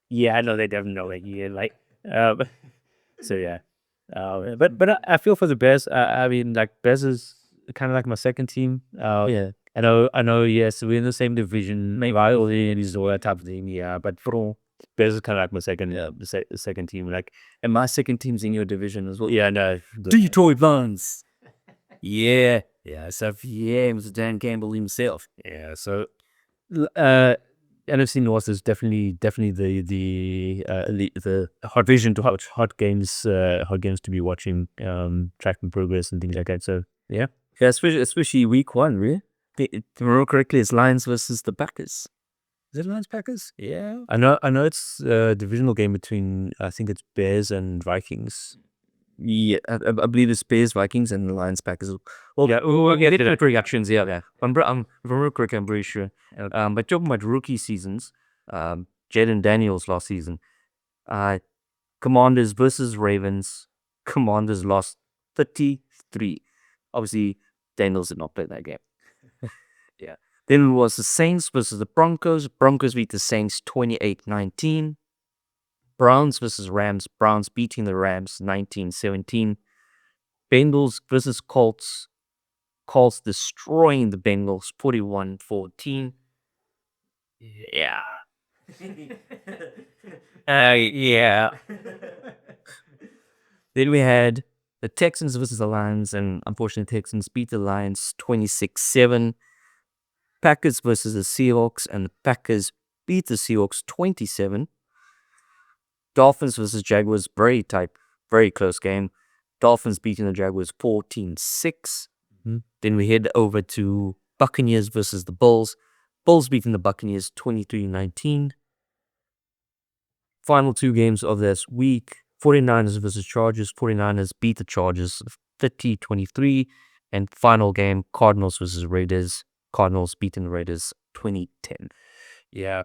B: Yeah, I know they definitely know it. Yeah, like, so yeah, but I feel for the Bears. I mean, like Bears is kind of like my second team.
A: Yeah.
B: I know. Yes, we're in the same division, rivalry and all that type of thing. Yeah, but for Bears is kind of like my second, second team. Like,
A: And my second team's in your division as well.
B: yeah, no,
A: Do you Tory Buns? Yeah. Yeah. So yeah, Mr. Dan Campbell himself.
B: yeah. So, NFC North is definitely the hot vision to watch, hot games to be watching, tracking progress and things like that. So yeah.
A: Yeah, especially week 1, really. If I remember correctly, it's Lions versus the Packers.
B: Is it Lions Packers? Yeah. I know it's a divisional game between, I think it's Bears and Vikings.
A: Yeah, I believe it's Bears, Vikings, and the Lions Packers.
B: Well, yeah, we'll get
A: the
B: into
A: projections. Yeah. If I remember correctly, I'm pretty sure. But talking about rookie seasons, Jaden Daniels last season, Commanders versus Ravens. Commanders lost 33. Obviously, Daniels did not play that game. Yeah. Then it was the Saints versus the Broncos. Broncos beat the Saints 28-19. Browns versus Rams. Browns beating the Rams 19-17. Bengals versus Colts. Colts destroying the Bengals 41-14. Yeah. Yeah. Then we had the Texans versus the Lions, and unfortunately, Texans beat the Lions 26-7. Packers versus the Seahawks, and the Packers beat the Seahawks 27. Dolphins versus Jaguars, very close game. Dolphins beating the Jaguars 14-6. Then we head over to Buccaneers versus the Bulls. Bulls beating the Buccaneers 23-19. Final 2 games of this week, 49ers versus Chargers. 49ers beat the Chargers 30-23. And final game, Cardinals versus Raiders. Cardinals beating the Raiders 2010.
B: Yeah,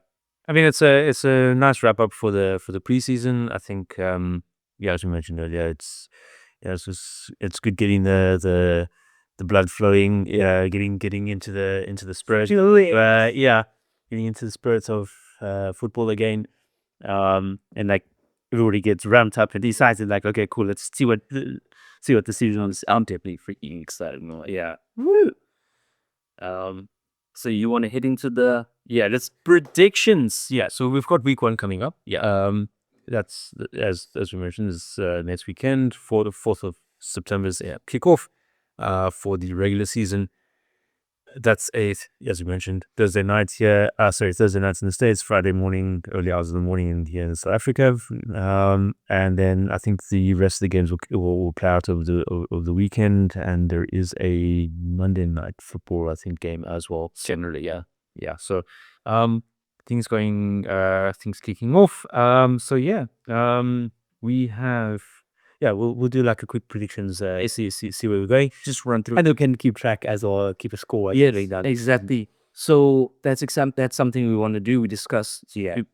B: I mean it's a nice wrap up for the preseason. I think as we mentioned earlier, it's good getting the blood flowing, getting into the spirit. Getting into the spirits of football again, and like everybody gets ramped up and decides like, okay, cool, let's see what the season is.
A: I'm definitely freaking excited.
B: Yeah.
A: Woo! So you want to head into the let's predictions.
B: Yeah, so we've got week 1 coming up.
A: Yeah.
B: That's as we mentioned, is next weekend for the 4th of September's kickoff for the regular season. That's as we mentioned, Thursday nights in the States, Friday morning, early hours of the morning here in South Africa. And then I think the rest of the games will play out over the weekend, and there is a Monday night football, I think, game as well.
A: Generally, yeah.
B: Yeah. So things kicking off. We have we'll do like a quick predictions, see where we're going.
A: Just run through.
B: And we can keep track keep a score.
A: Exactly. So that's something we want to do. We discuss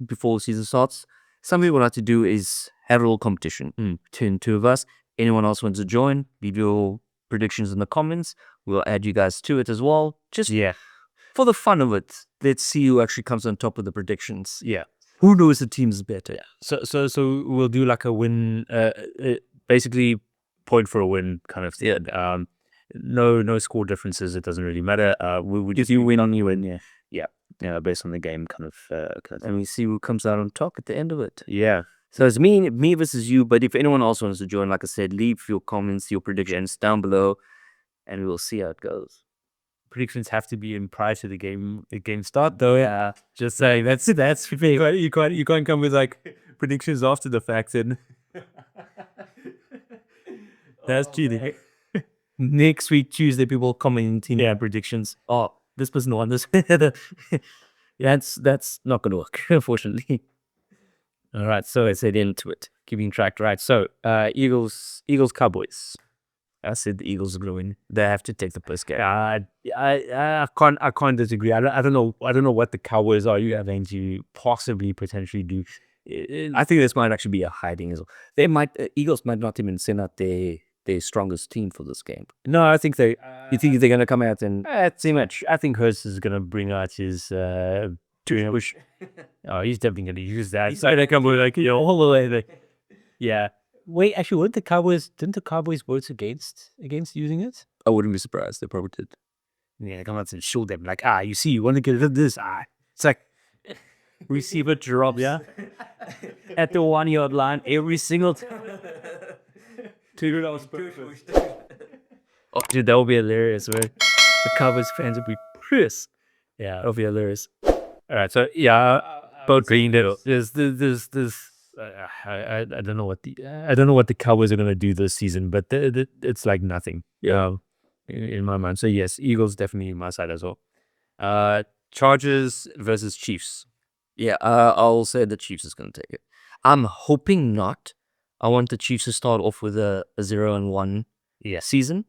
A: before the season starts. Something we like to do is have a little competition between 2 of us. Anyone else wants to join, leave your predictions in the comments. We'll add you guys to it as well. Just for the fun of it. Let's see who actually comes on top of the predictions.
B: Yeah.
A: Who knows the team's better?
B: Yeah. So we'll do like a win, basically point for a win kind of thing.
A: Yeah.
B: No score differences. It doesn't really matter. We
A: If you win, you win.
B: Yeah. Based on the game kind of
A: and we see who comes out on top at the end of it.
B: Yeah.
A: So it's me versus you. But if anyone else wants to join, like I said, leave your comments, your predictions down below, and we'll see how it goes.
B: Predictions have to be in prior to the game start, though. Yeah, just saying that's you can't come with like predictions after the fact, and that's cheating.
A: Next week Tuesday, people commenting predictions. Oh, this person won this. That's not gonna work, unfortunately.
B: All right, so let's head into it. Keeping track, right? So Eagles Cowboys.
A: I said the Eagles are going to win. They have to take the first game.
B: I can't disagree. I don't know what the Cowboys are going to possibly potentially do.
A: I think this might actually be a hiding as well. They might Eagles might not even send out their strongest team for this game.
B: No, I think they.
A: You think they're gonna come out and
B: Too much. I think Hurst is gonna bring out his push. Oh, he's definitely gonna use that. So they come with like all the way there. Yeah. Wait, actually, weren't the Cowboys? Didn't the Cowboys vote against using it?
A: I wouldn't be surprised. They probably did.
B: Yeah, come out and show them like, you see, you want to get rid of this. It's like receiver drop, yeah, at the 1 yard line every single time. Dude, that was perfect. Oh, dude, that would be hilarious, man. The Cowboys fans would be pissed. Yeah, that would be hilarious. All right, so yeah, about green. There's I don't know what the Cowboys are gonna do this season, but it's like nothing. Yeah, in my mind. So yes, Eagles definitely my side as well. Chargers versus Chiefs.
A: Yeah, I'll say the Chiefs is gonna take it. I'm hoping not. I want the Chiefs to start off with a 0-1 season,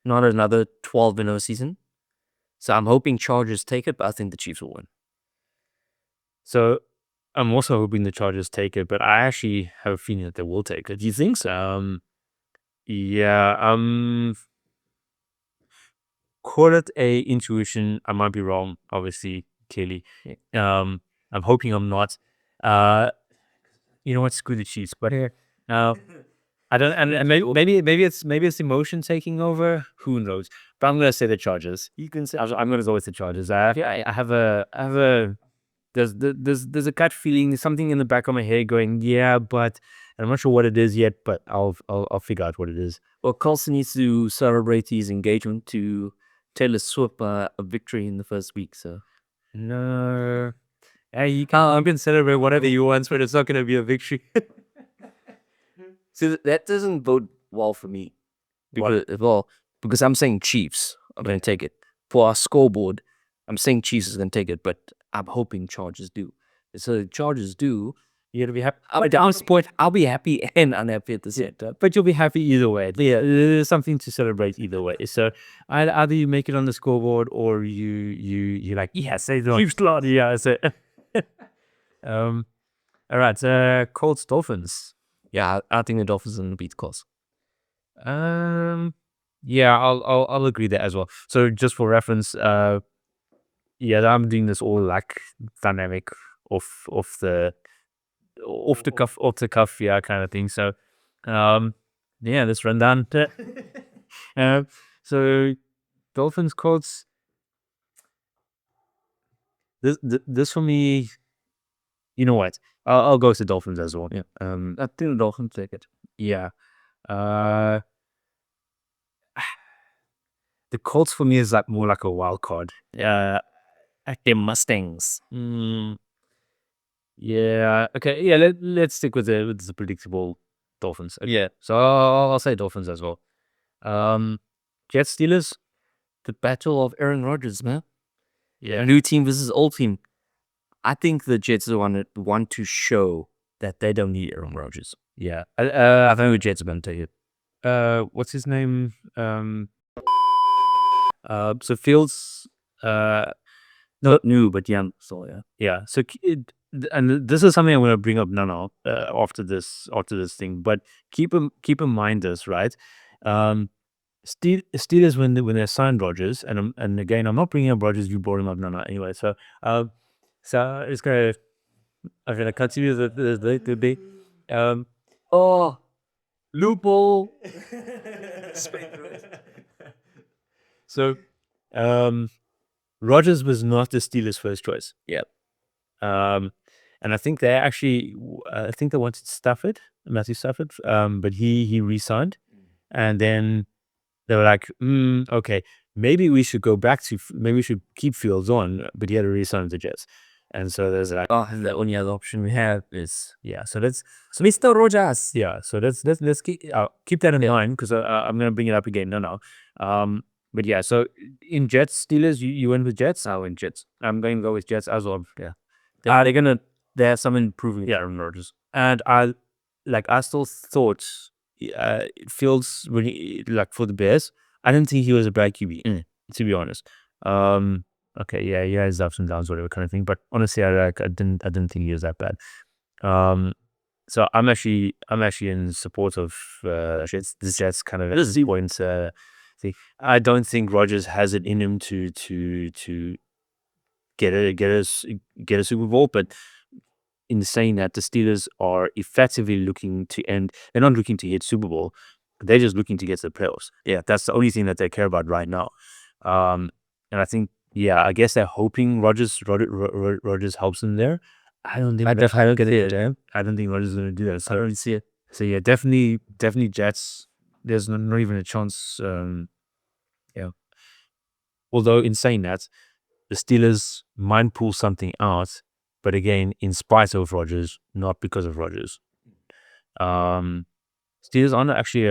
A: not another 12-0 season. So I'm hoping Chargers take it, but I think the Chiefs will win.
B: So I'm also hoping the Chargers take it, but I actually have a feeling that they will take it. Do you think so? Yeah. Call it a intuition. I might be wrong, obviously, clearly. I'm hoping I'm not. You know what? Screw the Chiefs, but I don't. And maybe it's emotion taking over. Who knows? But I'm gonna say the Chargers. You can say I'm gonna go with the Chargers. I have a. There's a gut feeling. There's something in the back of my head going, yeah, but I'm not sure what it is yet. But I'll figure out what it is.
A: Well, Carlson needs to celebrate his engagement to Taylor Swift a victory in the first week. So
B: no, hey, you can't. I'm gonna celebrate whatever you want, but it's not gonna be a victory.
A: See, that doesn't bode well for me. Because I'm saying Chiefs are going to take it. For our scoreboard, I'm saying Chiefs is going to take it, but I'm hoping Chargers do. So if Chargers do,
B: You're gonna be happy.
A: I'll be happy and unhappy at the same time.
B: But you'll be happy either way. Yeah, there's something to celebrate either way. So either you make it on the scoreboard or you like, say the Chiefs lot. Yeah, so all right, Colts Dolphins.
A: Yeah, I think the Dolphins are going to beat Colts.
B: Yeah, I'll agree there as well. So just for reference, I'm doing this all like dynamic off the cuff, yeah, kind of thing. So, let's run down. So Dolphins Colts. This for me. You know what? I'll go to Dolphins as well.
A: Yeah. I think the Dolphins take it.
B: Yeah. The Colts for me is like more like a wild card.
A: They're Mustangs.
B: Yeah. Okay. Yeah. Let's stick with the predictable Dolphins. Okay.
A: Yeah.
B: So I'll say Dolphins as well. Jets Steelers.
A: The battle of Aaron Rodgers, man.
B: Yeah.
A: New team versus old team. I think the Jets want to show that they don't need Aaron Rodgers.
B: Yeah.
A: I think the Jets are going to take it.
B: What's his name? So Fields.
A: Not new, but young. So yeah.
B: Yeah. So and this is something I'm going to bring up now after this thing. But keep in mind this, right? Steelers when they signed Rodgers, and again, I'm not bringing up Rodgers. You brought him up, no. Anyway, so it's gonna. I'm gonna continue the debate.
A: Loophole.
B: So, Rodgers was not the Steelers' first choice.
A: Yeah.
B: And I think they actually, wanted Matthew Stafford, but he re-signed, and then they were like, okay, maybe we should keep Fields on, but he had to re-sign with the Jets. And so there's like,
A: the only other option we have is
B: so let's
A: Mr. Rogers.
B: Yeah, so let's keep that in mind because I'm gonna bring it up again. No. But yeah, so in Jets Steelers, you went with Jets.
A: I went Jets.
B: I'm going to go with Jets as well. Yeah,
A: they have some improving.
B: Yeah, Rodgers, and I still thought Fields really like for the Bears. I didn't think he was a bad QB, to be honest. Okay, yeah, he has ups and downs, whatever kind of thing. But honestly, I didn't think he was that bad. So I'm actually in support of this Jets kind of this point. Thing. I don't think Rodgers has it in him to get a Super Bowl, but in saying that, the Steelers are effectively looking to end. They're not looking to hit Super Bowl. They're just looking to get to the playoffs. Yeah, that's the only thing that they care about right now. And I think, I guess they're hoping Rodgers helps them there. I don't think
A: I don't get it.
B: I don't think Rodgers is going to do that. So,
A: I don't see it.
B: So yeah, definitely Jets. There's not even a chance. Although in saying that, the Steelers might pull something out, but again, in spite of Rodgers, not because of Rodgers. Steelers aren't actually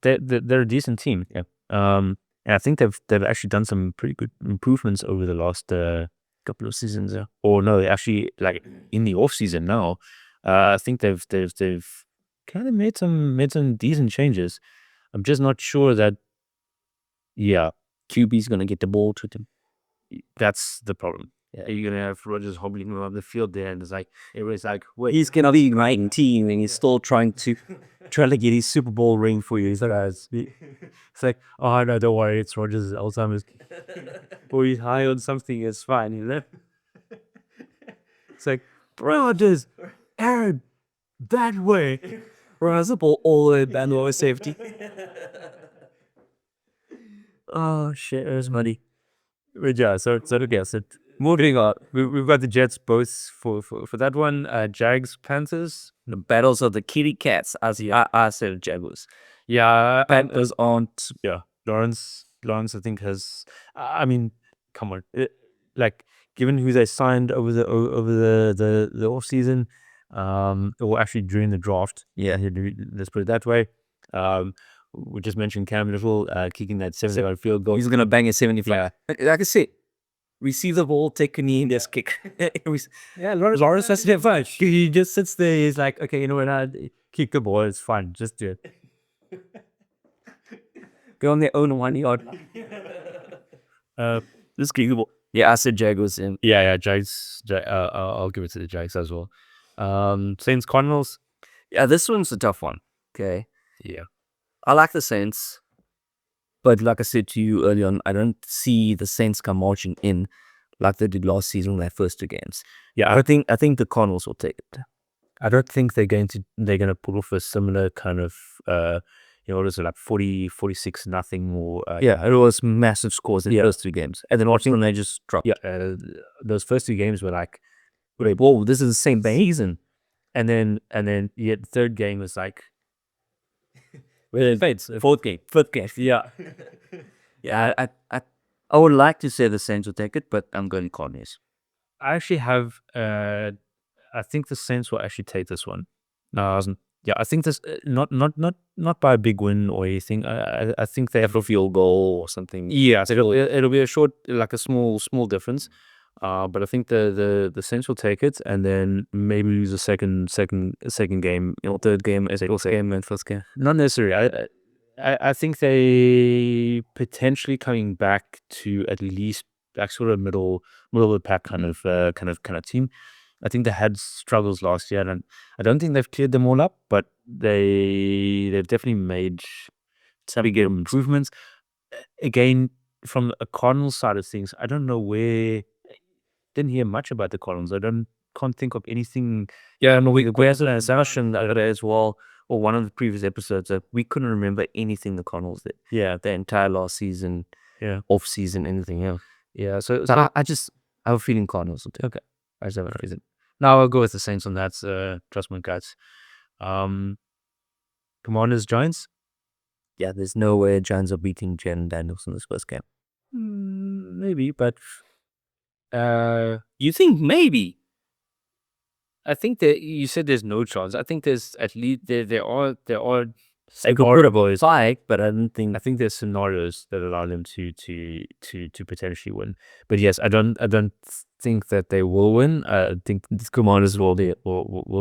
B: they're a decent team. Yeah. And I think they've actually done some pretty good improvements over the last couple of seasons. Yeah. Or no, actually, like in the off season now, I think they've kind of made some decent changes. I'm just not sure that. Yeah,
A: QB's gonna get the ball to them.
B: That's the problem. Yeah, you're gonna have Rodgers hobbling around the field there, and it's like everybody's like,
A: Wait, he's gonna be right in team, and he's still trying to get his Super Bowl ring for you. He's like,
B: it's like, oh no, don't worry, it's Rodgers' Alzheimer's, or he's high on something. It's fine, you know. It's like, Rodgers, Aaron, that way,
A: runs the ball all the way back lower safety. Oh shit, it was muddy.
B: But yeah, so okay, so moving on, we've got the Jets both for that one. Jags, Panthers,
A: The battles of the kitty cats, as I said, Jaguars.
B: yeah,
A: Panthers aren't.
B: yeah. Lawrence, I think has. I mean, come on, like given who they signed over the off season, or actually during the draft.
A: Yeah.
B: Let's put it that way. We just mentioned Cam Little kicking that 70-yard field goal.
A: He's gonna bang a 75. Like I said, receive the ball, take a knee, and just kick.
B: Yeah, Lawrence has to get fun. He just sits there. He's like, okay, you know what? Kick the ball. It's fine. Just do it.
A: Go on their own 1 yard. This kick the ball. Yeah, I said Jaguars.
B: Yeah, Jags. I'll give it to the Jags as well. Saints, Cardinals.
A: Yeah, this one's a tough one. Okay.
B: Yeah.
A: I like the Saints, but like I said to you earlier on, I don't see the Saints come marching in like they did last season in their first 2 games.
B: Yeah,
A: I think the Cardinals will take it.
B: I don't think they're going to pull off a similar kind of what is it, like 40-46 nothing or
A: yeah, it was massive scores in the first 2 games, and then watching them they just dropped.
B: Yeah, those first 2 games were like,
A: whoa, this is the same season,
B: and then the third game was like.
A: Fourth game.
B: Yeah.
A: Yeah, I would like to say the Saints will take it, but I'm going Cardinals.
B: I actually have. I think the Saints will actually take this one. No, I think this not by a big win or anything. I think they have a field goal or something. Yeah, so it'll be a short, like a small difference. But I think the Saints will take it, and then maybe lose a second game,
A: third game, as I say, game and first game.
B: Not necessarily. I think they potentially coming back to at least like sort of middle of the pack kind of team. I think they had struggles last year, and I don't think they've cleared them all up, but they've definitely made some big improvements. Again, from a Cardinals side of things, I don't know where. Didn't hear much about the Cardinals. Can't think of anything.
A: Yeah, no, we had an assumption as well, or one of the previous episodes, that we couldn't remember anything the Cardinals did.
B: Yeah,
A: the entire last season.
B: Yeah,
A: off season, anything else.
B: Yeah, so
A: I have a feeling Cardinals will take.
B: Okay,
A: I just have a reason.
B: Now I'll go with the Saints on that. Trust my guts. Commanders, Giants.
A: Yeah, there's no way Giants are beating Jen Daniels in this first game.
B: Maybe, but.
A: You think maybe?
B: I think that you said there's no chance. I think there's at least there are
A: scenarios, but I don't think.
B: I think there's scenarios that allow them to potentially win. But yes, I don't think that they will win. I think the Commanders will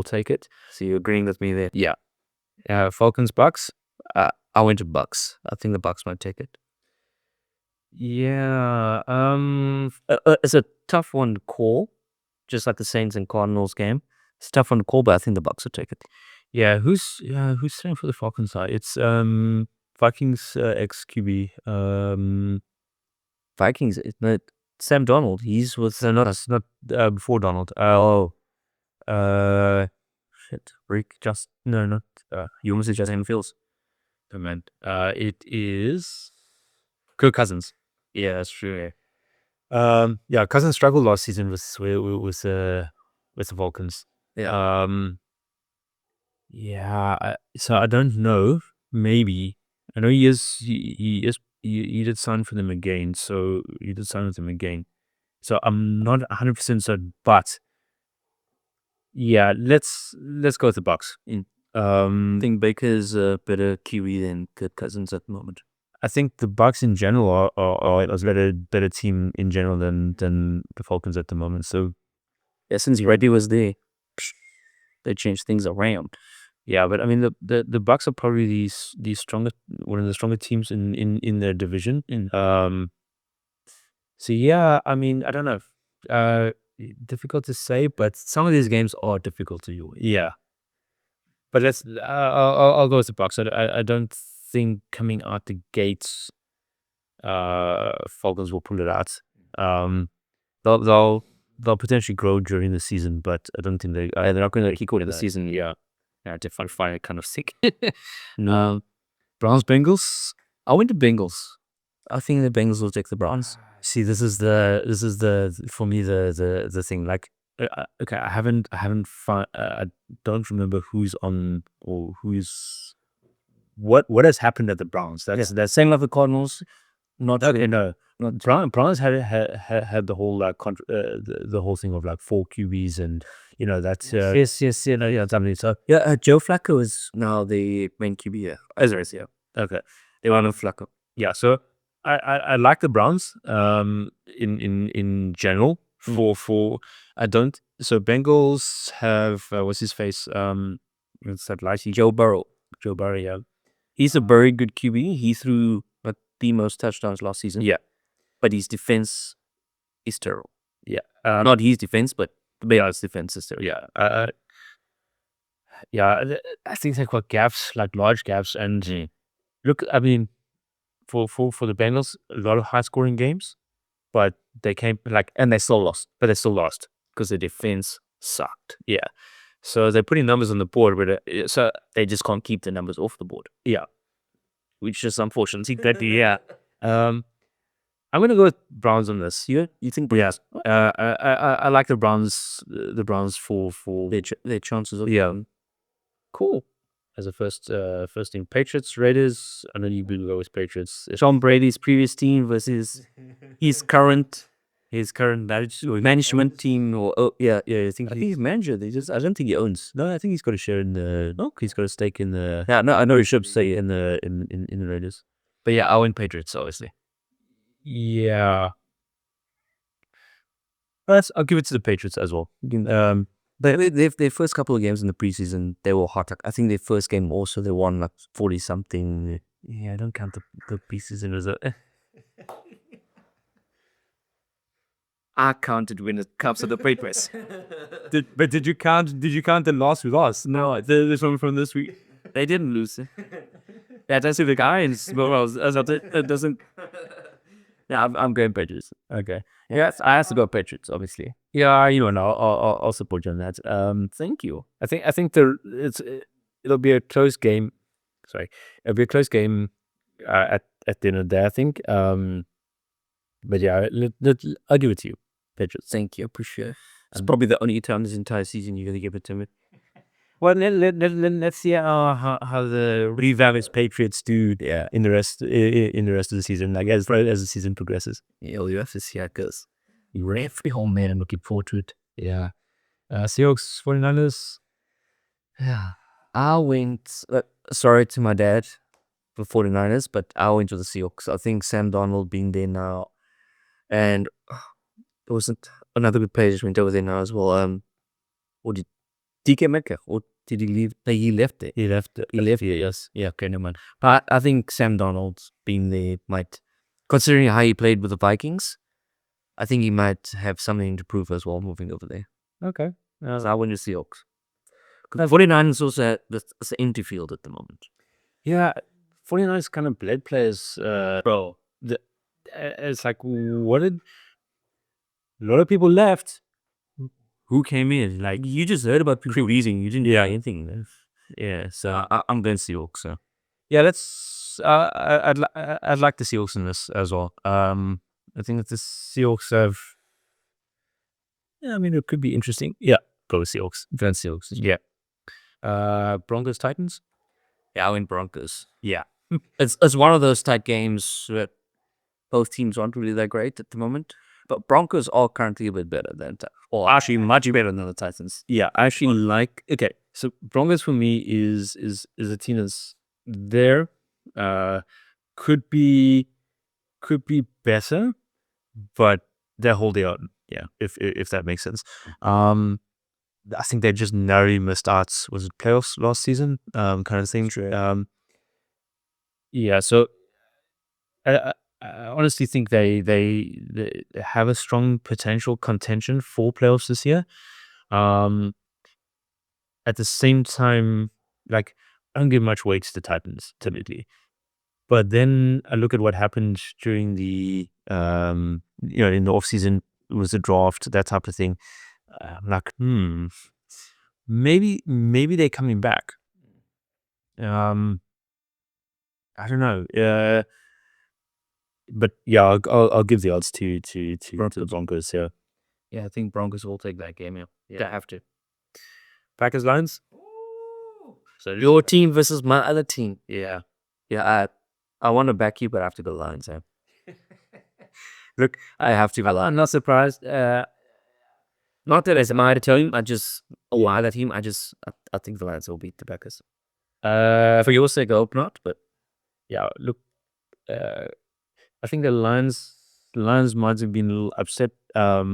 B: take it.
A: So you're agreeing with me there?
B: Yeah. Falcons, Bucks.
A: I went to Bucks. I think the Bucks might take it.
B: Yeah.
A: It's a tough one to call, just like the Saints and Cardinals game. It's tough on the call, but I think the Bucks will take it.
B: Yeah, who's staying for the Falcons side? It's Vikings ex QB.
A: Vikings, no, Sam Donald. He's with
B: It's not before Donald. Shit. Rick just no, not
A: you almost said Justin Fields.
B: oh, man. It is Kirk Cousins.
A: Yeah, that's true. Yeah.
B: Yeah, Cousins struggled last season with the Falcons.
A: Yeah.
B: Yeah. So I don't know. Maybe I know he did sign for them again. So he did sign with them again. So I'm not 100% certain, but yeah, let's go with the Bucks.
A: I think Baker's a better QB than Kirk Cousins at the moment.
B: I think the Bucks in general are a better team in general than the Falcons at the moment. So
A: yeah, since Reddy was there, they changed things around.
B: yeah, but I mean the Bucks are probably the strongest, one of the stronger teams in their division. So yeah, I mean I don't know. Difficult to say, but some of these games are difficult to you. Yeah, but let's. I'll go with the Bucks. I don't think coming out the gates, Falcons will pull it out. They'll potentially grow during the season, but I don't think they're not going to keep going
A: The season,
B: Yeah,
A: to find it kind of sick.
B: Browns Bengals.
A: I went to Bengals. I think the Bengals will take the Browns.
B: See, this is the for me the thing. Like, okay, I haven't found. I don't remember who's on or who's what has happened at the Browns. That's
A: Same like the Cardinals. Not
B: okay. No, Browns had the whole like the whole thing of like 4 QBs and that's
A: yes,
B: something. So
A: Joe Flacco is now the main QB. Yeah, Ezra's, yeah.
B: okay,
A: They want a Flacco.
B: yeah. So I like the Browns in general. For I don't. So Bengals have what's his face? What's that lighty?
A: Joe Burrow.
B: Yeah.
A: He's a very good QB. He threw the most touchdowns last season.
B: Yeah.
A: But his defense is terrible.
B: Yeah.
A: Not his defense, but the Bears' defense is terrible.
B: Yeah. Yeah. I think they've got gaps, like large gaps. And look, I mean, for the Bengals, a lot of high scoring games, but they came
A: And they still lost
B: but they still lost.
A: because the defense sucked.
B: Yeah. So they're putting numbers on the board, but so
A: They just can't keep the numbers off the board,
B: yeah.
A: which is unfortunate.
B: Exactly. Yeah. I'm gonna go with Browns on this.
A: You think?
B: Yeah. I like the Browns. The Browns for
A: Their chances of
B: cool. As a first team, Patriots, Raiders. I know you will go with Patriots.
A: Tom Brady's previous team versus his current management team, or
B: I think
A: he's manager. I don't think he owns.
B: No, I think he's got a share in the. No, he's got a stake in the.
A: Yeah, no, I know he should say.
B: in the Raiders.
A: But yeah, I win Patriots obviously.
B: Yeah. I'll give it to the Patriots as well.
A: Their first couple of games in the preseason, they were hot. I think their first game also they won like 40 something.
B: Yeah, I don't count the preseason as a.
A: I counted when it comes to the Patriots.
B: Did you count the loss with us?
A: No,
B: this one from this week.
A: They didn't lose. Yeah, that's the guys. It doesn't. Yeah, I'm going Patriots.
B: Okay.
A: Yes, I have to go Patriots, obviously.
B: Yeah, I'll support you on that.
A: Thank you.
B: I think it'll be a close game. Sorry, it'll be a close game at the end of the day, I think. But yeah, I'll give it to you, Patriots.
A: Thank you, appreciate it. It's probably the only time this entire season you're gonna give it to me.
B: Well, let's see how the revamped Patriots do in the rest of the season. I guess as the season progresses.
A: Yeah, you have to see how it goes.
B: You're every home, man. I'm looking forward to it. Yeah. Seahawks, 49ers.
A: Yeah. I went, sorry to my dad for 49ers, but I went to the Seahawks. I think Sam Darnold being there now, and there wasn't another good player just went over there now as well. Or did DK Metcalf, or did he leave? He left there.
B: He left.
A: Yes. Yeah, okay, no man. But I think Sam Darnold being there might, considering how he played with the Vikings, I think he might have something to prove as well moving over there.
B: Okay.
A: So I went to Seahawks. 49ers also at the empty field at the moment.
B: Yeah, 49ers kind of bled players, bro. It's like, what did a lot of people left? Who came in? Like,
A: You just heard about people leaving. You didn't
B: Yeah.
A: do anything.
B: yeah. So
A: I'm going Seahawks. So.
B: yeah, let's. I'd like the Seahawks in this as well. I think that the Seahawks have. Yeah, I mean, it could be interesting. Yeah, go with Seahawks.
A: Going Seahawks.
B: Yeah. Broncos Titans.
A: Yeah, I went Broncos.
B: Yeah.
A: It's one of those tight games that both teams aren't really that great at the moment. But Broncos are currently a bit better than, or actually much better than the Titans.
B: Yeah, I actually like. Okay, so Broncos for me is a team that's there. Could be better, but they're holding out. Yeah, if that makes sense. I think they just narrowly missed out. Was it playoffs last season? Kind of thing. Yeah. So I honestly think they have a strong potential contention for playoffs this year. At the same time, like, I don't give much weight to the Titans typically, but then I look at what happened during the in the off season, was the draft, that type of thing. I'm like, maybe they're coming back. I don't know. But yeah, I'll give the odds to the Broncos here.
A: Yeah, I think Broncos will take that game. Yeah, they have to.
B: Packers Lions.
A: So your team versus my other team.
B: Yeah.
A: Yeah, I want to back you, but I have to go Lions. Look, I have to. I'm not surprised. Not that it's my team. I just why that team. I think the Lions will beat the Packers. For your sake, I hope not. But
B: yeah, look, I think the Lions might have been a little upset at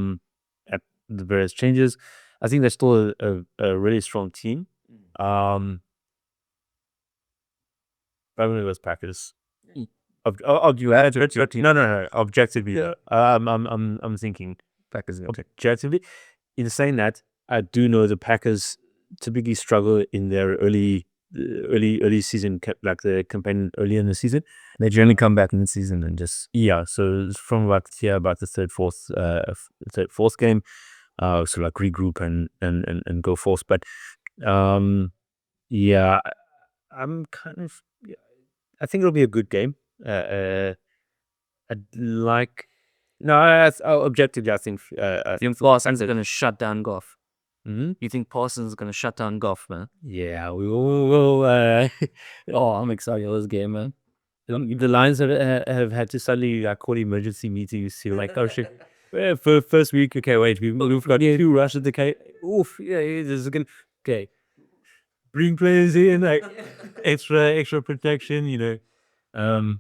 B: the various changes. I think they're still a really strong team. Probably was Packers. No. Objectively, I'm thinking
A: Packers.
B: Objectively, in saying that, I do know the Packers typically struggle in their early season, like the campaign early in the season.
A: They generally come back in the season and just
B: So from about the third, fourth game, so like regroup and go forth. But yeah, I'm kind of. I think it'll be a good game. I'd like. No, objectively, I think.
A: You think Parsons are going to shut down Goff?
B: Mm-hmm.
A: You think Parsons is going to shut down Goff, man?
B: Yeah, we will.
A: Oh, I'm excited for this game, man.
B: The Lions have had to suddenly call emergency meetings to like, oh shit. For first week, okay, wait, we've got 2 rushes to K. Oof, yeah, this is gonna. Okay, bring players in, like extra protection, So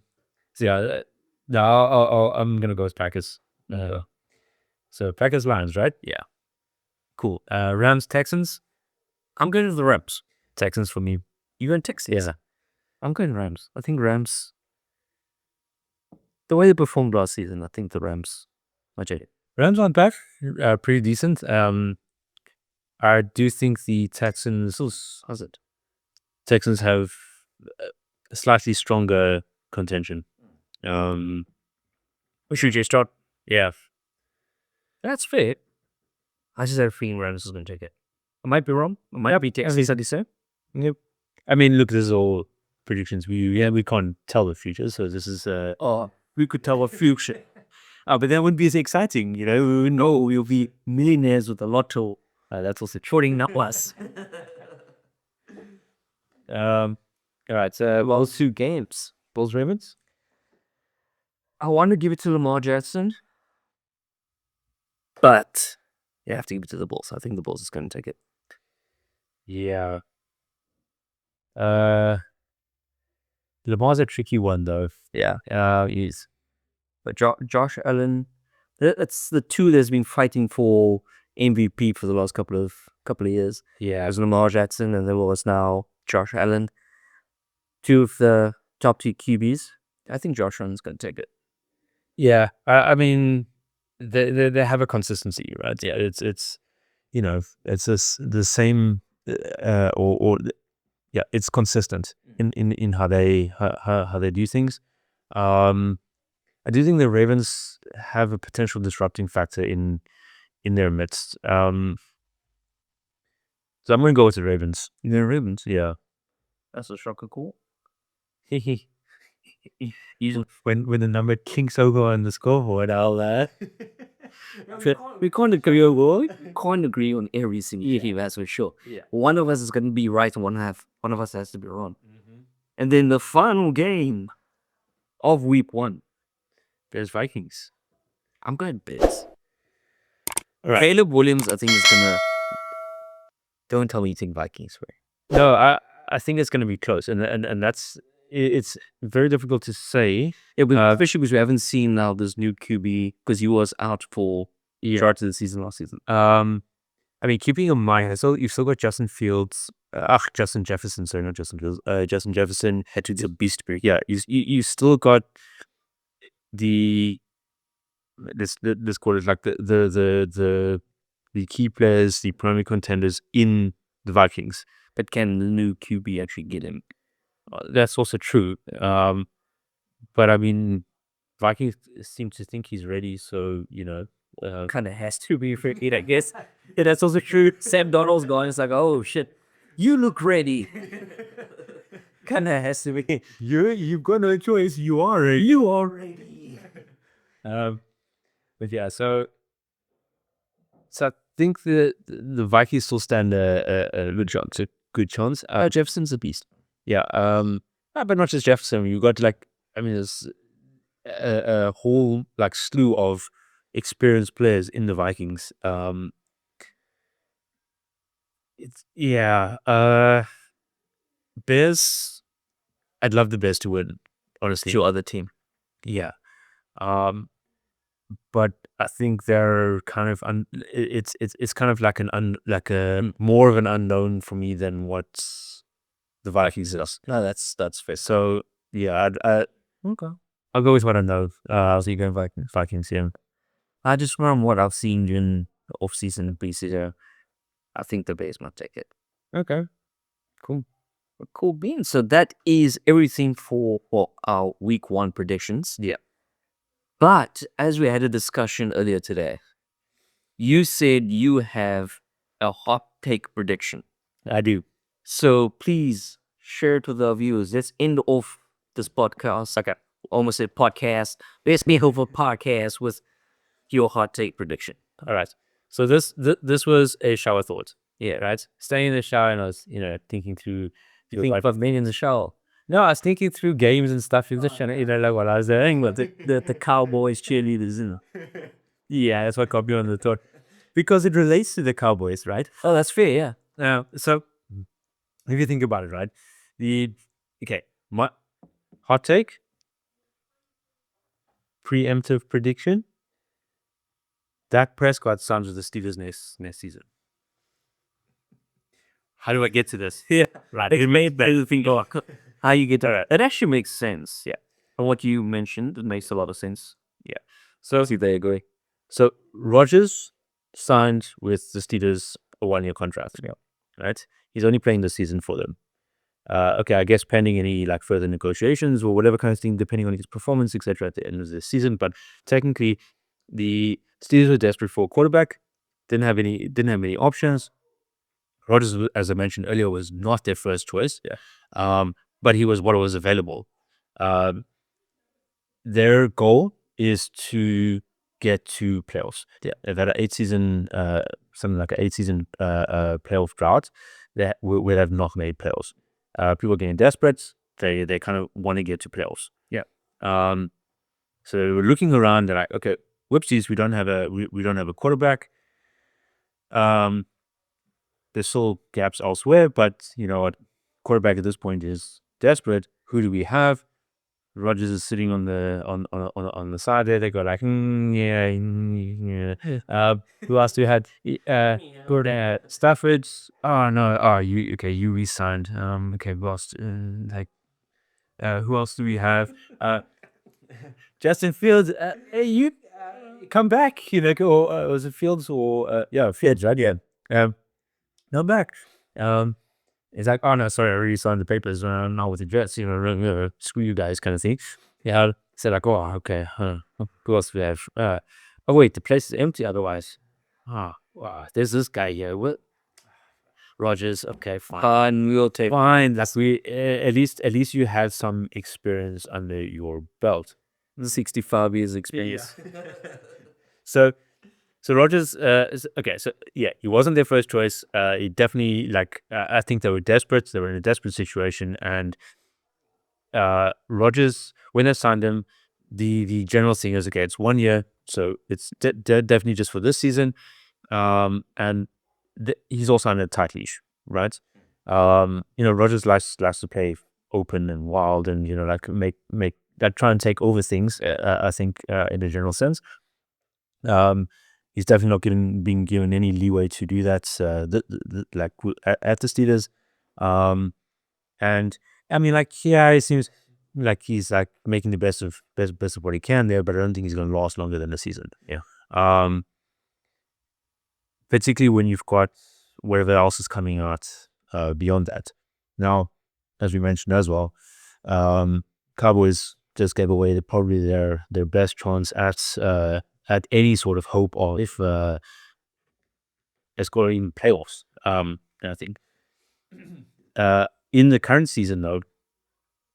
B: yeah, no, I'm gonna go with Packers. So Packers Lions, right?
A: Yeah.
B: Cool. Rams Texans.
A: I'm going to the Rams.
B: Texans for me.
A: You going Texans?
B: Yeah.
A: I'm going Rams. I think Rams. The way they performed last season, I think the Rams.
B: Rams aren't bad. Pretty decent. I do think the Texans.
A: How's it?
B: Texans have a slightly stronger contention.
A: We should just start.
B: Yeah.
A: That's fair. I just have a feeling Rams is going to take it. I might be wrong. I might be Texans.
B: Yep. I mean, look, this is all predictions. We can't tell the future, so this is
A: we could tell the future. But that wouldn't be as exciting, We would know we'll be millionaires with a lotto. That's also shorting, not us.
B: All right. So
A: those 2 games.
B: Bulls Ravens.
A: I want to give it to Lamar Jackson, but you have to give it to the Bulls. I think the Bulls is going to take it.
B: Yeah. Lamar's a tricky one, though.
A: Yeah, he is. But Josh Allen, that's the 2 that's been fighting for MVP for the last couple of years.
B: Yeah.
A: There's Lamar Jackson, and there was now Josh Allen. 2 of the top 2 QBs. I think Josh Allen's going to take it.
B: Yeah. I mean, they have a consistency, right? Yeah. It's it's the same, or yeah, it's consistent in how they do things. I do think the Ravens have a potential disrupting factor in their midst. So I'm going to go with the Ravens.
A: The Ravens.
B: Yeah.
A: That's a shocker call.
B: When the number kings over on the scoreboard, I'll
A: we can't agree on everything here, that's for sure.
B: Yeah.
A: One of us is going to be right and one of us has to be wrong. And then the final game of week 1,
B: Bears Vikings.
A: I'm going Bears.
B: All right.
A: Caleb Williams, I think, is gonna. Don't tell me you think Vikings, right?
B: No, I think it's going to be close, and that's it's very difficult to say.
A: Especially because we haven't seen now this new QB because he was out for start of the season last season.
B: I mean, keeping in mind, you've still got Justin Fields, Justin Jefferson. Sorry, not Justin Fields. Justin Jefferson
A: Had to be a beast.
B: Yeah, you still got let's call it like the key players, the primary contenders in the Vikings.
A: But can the new QB actually get him?
B: That's also true. But I mean, Vikings seem to think he's ready, so
A: Kind of has to be ready, I guess. Yeah, that's also true. Sam Donald's gone. It's like, oh shit, you look ready. Kind of has to be.
B: You've got no choice. You are ready.
A: You are ready.
B: But yeah, so I think the Vikings still stand a good chance.
A: Jefferson's a beast.
B: Yeah, but not just Jefferson. You got there's a whole slew of experienced players in the Vikings. Bears. I'd love the Bears to win, honestly.
A: Your other team.
B: Yeah. But I think they're kind of it's kind of like more of an unknown for me than what the Vikings is.
A: No, that's fair.
B: So yeah,
A: Okay.
B: I'll go with what I know. I'll see you going Vikings. Yeah.
A: I just from what I've seen during the off-season and preseason, I think the Bears might take it.
B: Okay. Cool.
A: Cool beans. So that is everything for our week 1 predictions.
B: Yeah.
A: But as we had a discussion earlier today, you said you have a hot take prediction.
B: I do.
A: So please share it with our viewers. Let's end off this podcast.
B: Okay.
A: Almost a podcast. Let's be over podcast with your hot take prediction.
B: All right. So this was a shower thought.
A: Yeah.
B: Right. Staying in the shower, and I was thinking through.
A: You think about me in the shower?
B: No, I was thinking through games and stuff. Just trying to, like what I was doing, but
A: The Cowboys cheerleaders,
B: yeah, that's what got me on the thought, because it relates to the Cowboys, right?
A: Oh, that's fair, yeah.
B: So if you think about it, right, my hot take, preemptive prediction: Dak Prescott signs with the Steelers next season. How do I get to this?
A: Yeah,
B: right.
A: It made better think how you get to that. It actually makes sense.
B: Yeah.
A: From what you mentioned, it makes a lot of sense.
B: Yeah. So
A: See, they agree.
B: So Rodgers signed with the Steelers a 1-year contract.
A: Yeah.
B: Right. He's only playing this season for them. Okay, I guess pending any further negotiations or whatever kind of thing, depending on his performance, etc. at the end of the season. But technically, the Steelers were desperate for a quarterback. Didn't have any options. Rodgers, as I mentioned earlier, was not their first choice.
A: Yeah.
B: But he was what was available. Their goal is to get to playoffs.
A: Yeah.
B: They've had something like an 8-season playoff drought where they've not made playoffs. People are getting desperate. They kind of want to get to playoffs.
A: Yeah.
B: So we're looking around. They're like, okay, whoopsies, we don't have a quarterback. There's still gaps elsewhere, but quarterback at this point is desperate. Who do we have? Rodgers is sitting on the side there. They go like, yeah. Who else do we had? Stafford. Oh no. Oh, you re-signed. Okay, boss. Who else do we have? Justin Fields. Hey, you come back. Or was it Fields or Fields? Right? Yeah. No back. It's like, oh no, sorry, I already signed the papers. Now with the Jets, screw you guys, kind of thing. Yeah, said like, oh, okay. Who else we have? Oh wait, the place is empty. Otherwise, wow, there's this guy here. What? Rogers. Okay, fine.
A: We'll take.
B: Fine. That's at least you had some experience under your belt.
A: 65 years experience.
B: So Rogers, okay. So yeah, he wasn't their first choice. He definitely I think they were desperate. They were in a desperate situation, and Rogers, when they signed him, the general thing is, okay, it's 1 year, so it's definitely just for this season. And he's also on a tight leash, right? Rogers likes to play open and wild, and like make try and take over things. I think in a general sense. He's definitely not being given any leeway to do that. At the Steelers, and I mean, it seems like he's like making the best of what he can there, but I don't think he's going to last longer than a season. Yeah. Particularly when you've got whatever else is coming out beyond that. Now, as we mentioned as well, Cowboys just gave away probably their best chance at any sort of hope of if scoring playoffs. I think in the current season, though,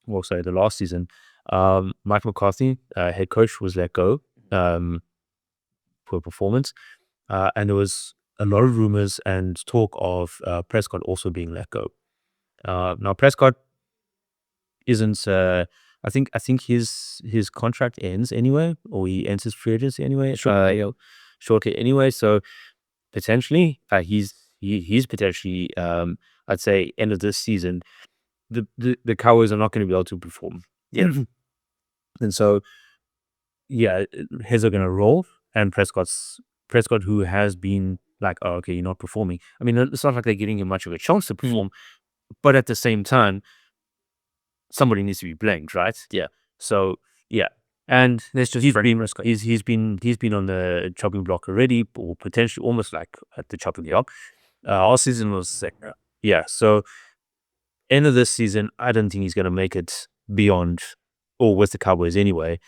B: the last season, Mike McCarthy, head coach, was let go for performance, and there was a lot of rumors and talk of Prescott also being let go. Now Prescott isn't. I think his contract ends anyway, or he enters free agency anyway. Shortly anyway. So potentially, he's potentially. I'd say end of this season, the Cowboys are not going to be able to perform.
A: Yeah,
B: and so heads are going to roll, and Prescott, who has been like, oh, okay, you're not performing. I mean, it's not like they're giving him much of a chance to perform, but at the same time, somebody needs to be blamed, right?
A: Yeah.
B: So yeah, and
A: there's just
B: he's been on the chopping block already, or potentially almost like at the chopping block. Our season was second. Yeah. So end of this season, I don't think he's going to make it beyond, or with the Cowboys anyway,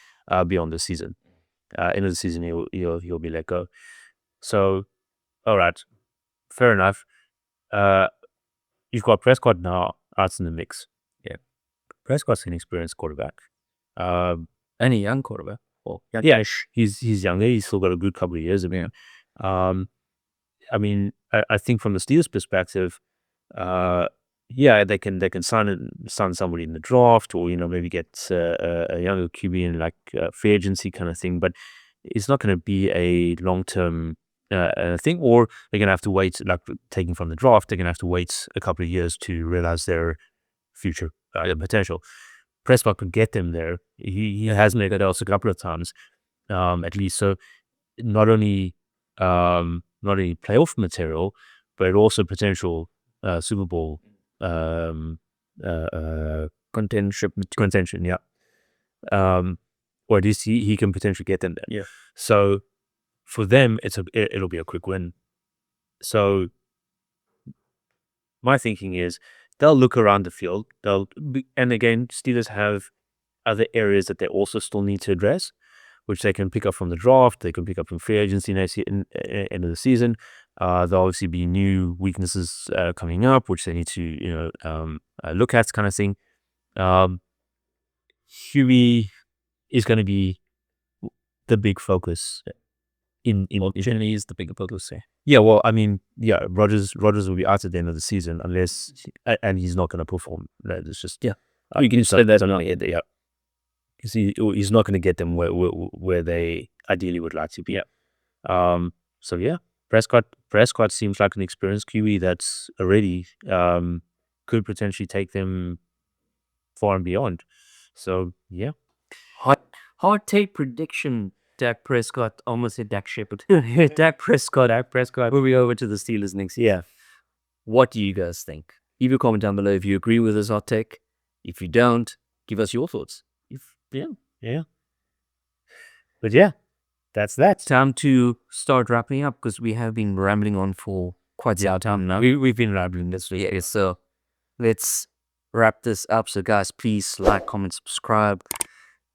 B: beyond the season. End of the season, he'll be let go. So, all right, fair enough. You've got Prescott now out in the mix.
A: Yeah.
B: Prescott's an experienced quarterback.
A: And a young quarterback.
B: He's younger. He's still got a good couple of years of him. I mean, I think from the Steelers' perspective, they can sign somebody in the draft, or maybe get a younger QB in like free agency kind of thing. But it's not going to be a long-term thing, or they're going to have to wait. Like taking from the draft, they're going to have to wait a couple of years to realize their future potential. Prescott could get them there. He has made it else a couple of times, at least. So not only playoff material, but also potential Super Bowl contention. Yeah. Or at least he can potentially get them there.
A: Yeah.
B: So for them, it'll be a quick win. So my thinking is they'll look around the field. And again, Steelers have other areas that they also still need to address, which they can pick up from the draft. They can pick up from free agency next year, end of the season. There'll obviously be new weaknesses coming up, which they need to look at, kind of thing. QB is going to be the big focus.
A: Generally is the bigger focus.
B: Yeah, well, I mean, Rogers will be out at the end of the season and he's not going to perform. It's just
A: you can say that on our head.
B: Yeah, because he's not going to get them where they ideally would like to be. So yeah, Prescott seems like an experienced QB that's already could potentially take them far and beyond. So yeah,
A: hot take prediction. Dak Prescott, almost said Dak Shepard. Dak Prescott. We'll be over to the Steelers next year. What do you guys think? Leave your comment down below if you agree with this hot take. If you don't, give us your thoughts.
B: But yeah, that's that.
A: Time to start wrapping up because we have been rambling on for quite some time now.
B: We've been rambling this week.
A: Yeah, so let's wrap this up. So guys, please like, comment, subscribe.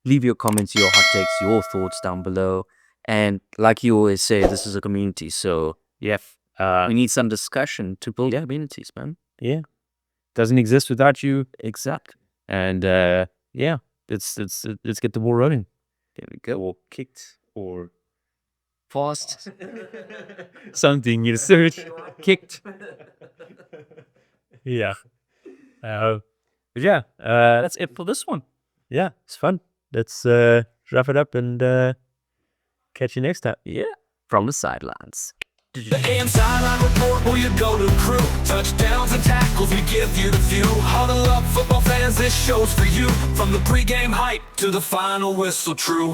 A: Leave your comments, your hot takes, your thoughts down below. And like you always say, this is a community, so
B: Yeah.
A: we need some discussion to build communities, man.
B: Yeah. Doesn't exist without you.
A: Exactly.
B: And yeah, let's get the ball rolling.
A: There we go.
B: Or kicked or
A: Fast.
B: something you search kicked. Yeah. But yeah,
A: That's it for this one.
B: yeah, it's fun. Let's wrap it up and catch you next time.
A: Yeah. From the sidelines.
C: The AM Sideline Report, where you go to crew. Touchdowns and tackles, we give you the view. Huddle up, football fans, this show's for you. From the pregame hype to the final whistle, true.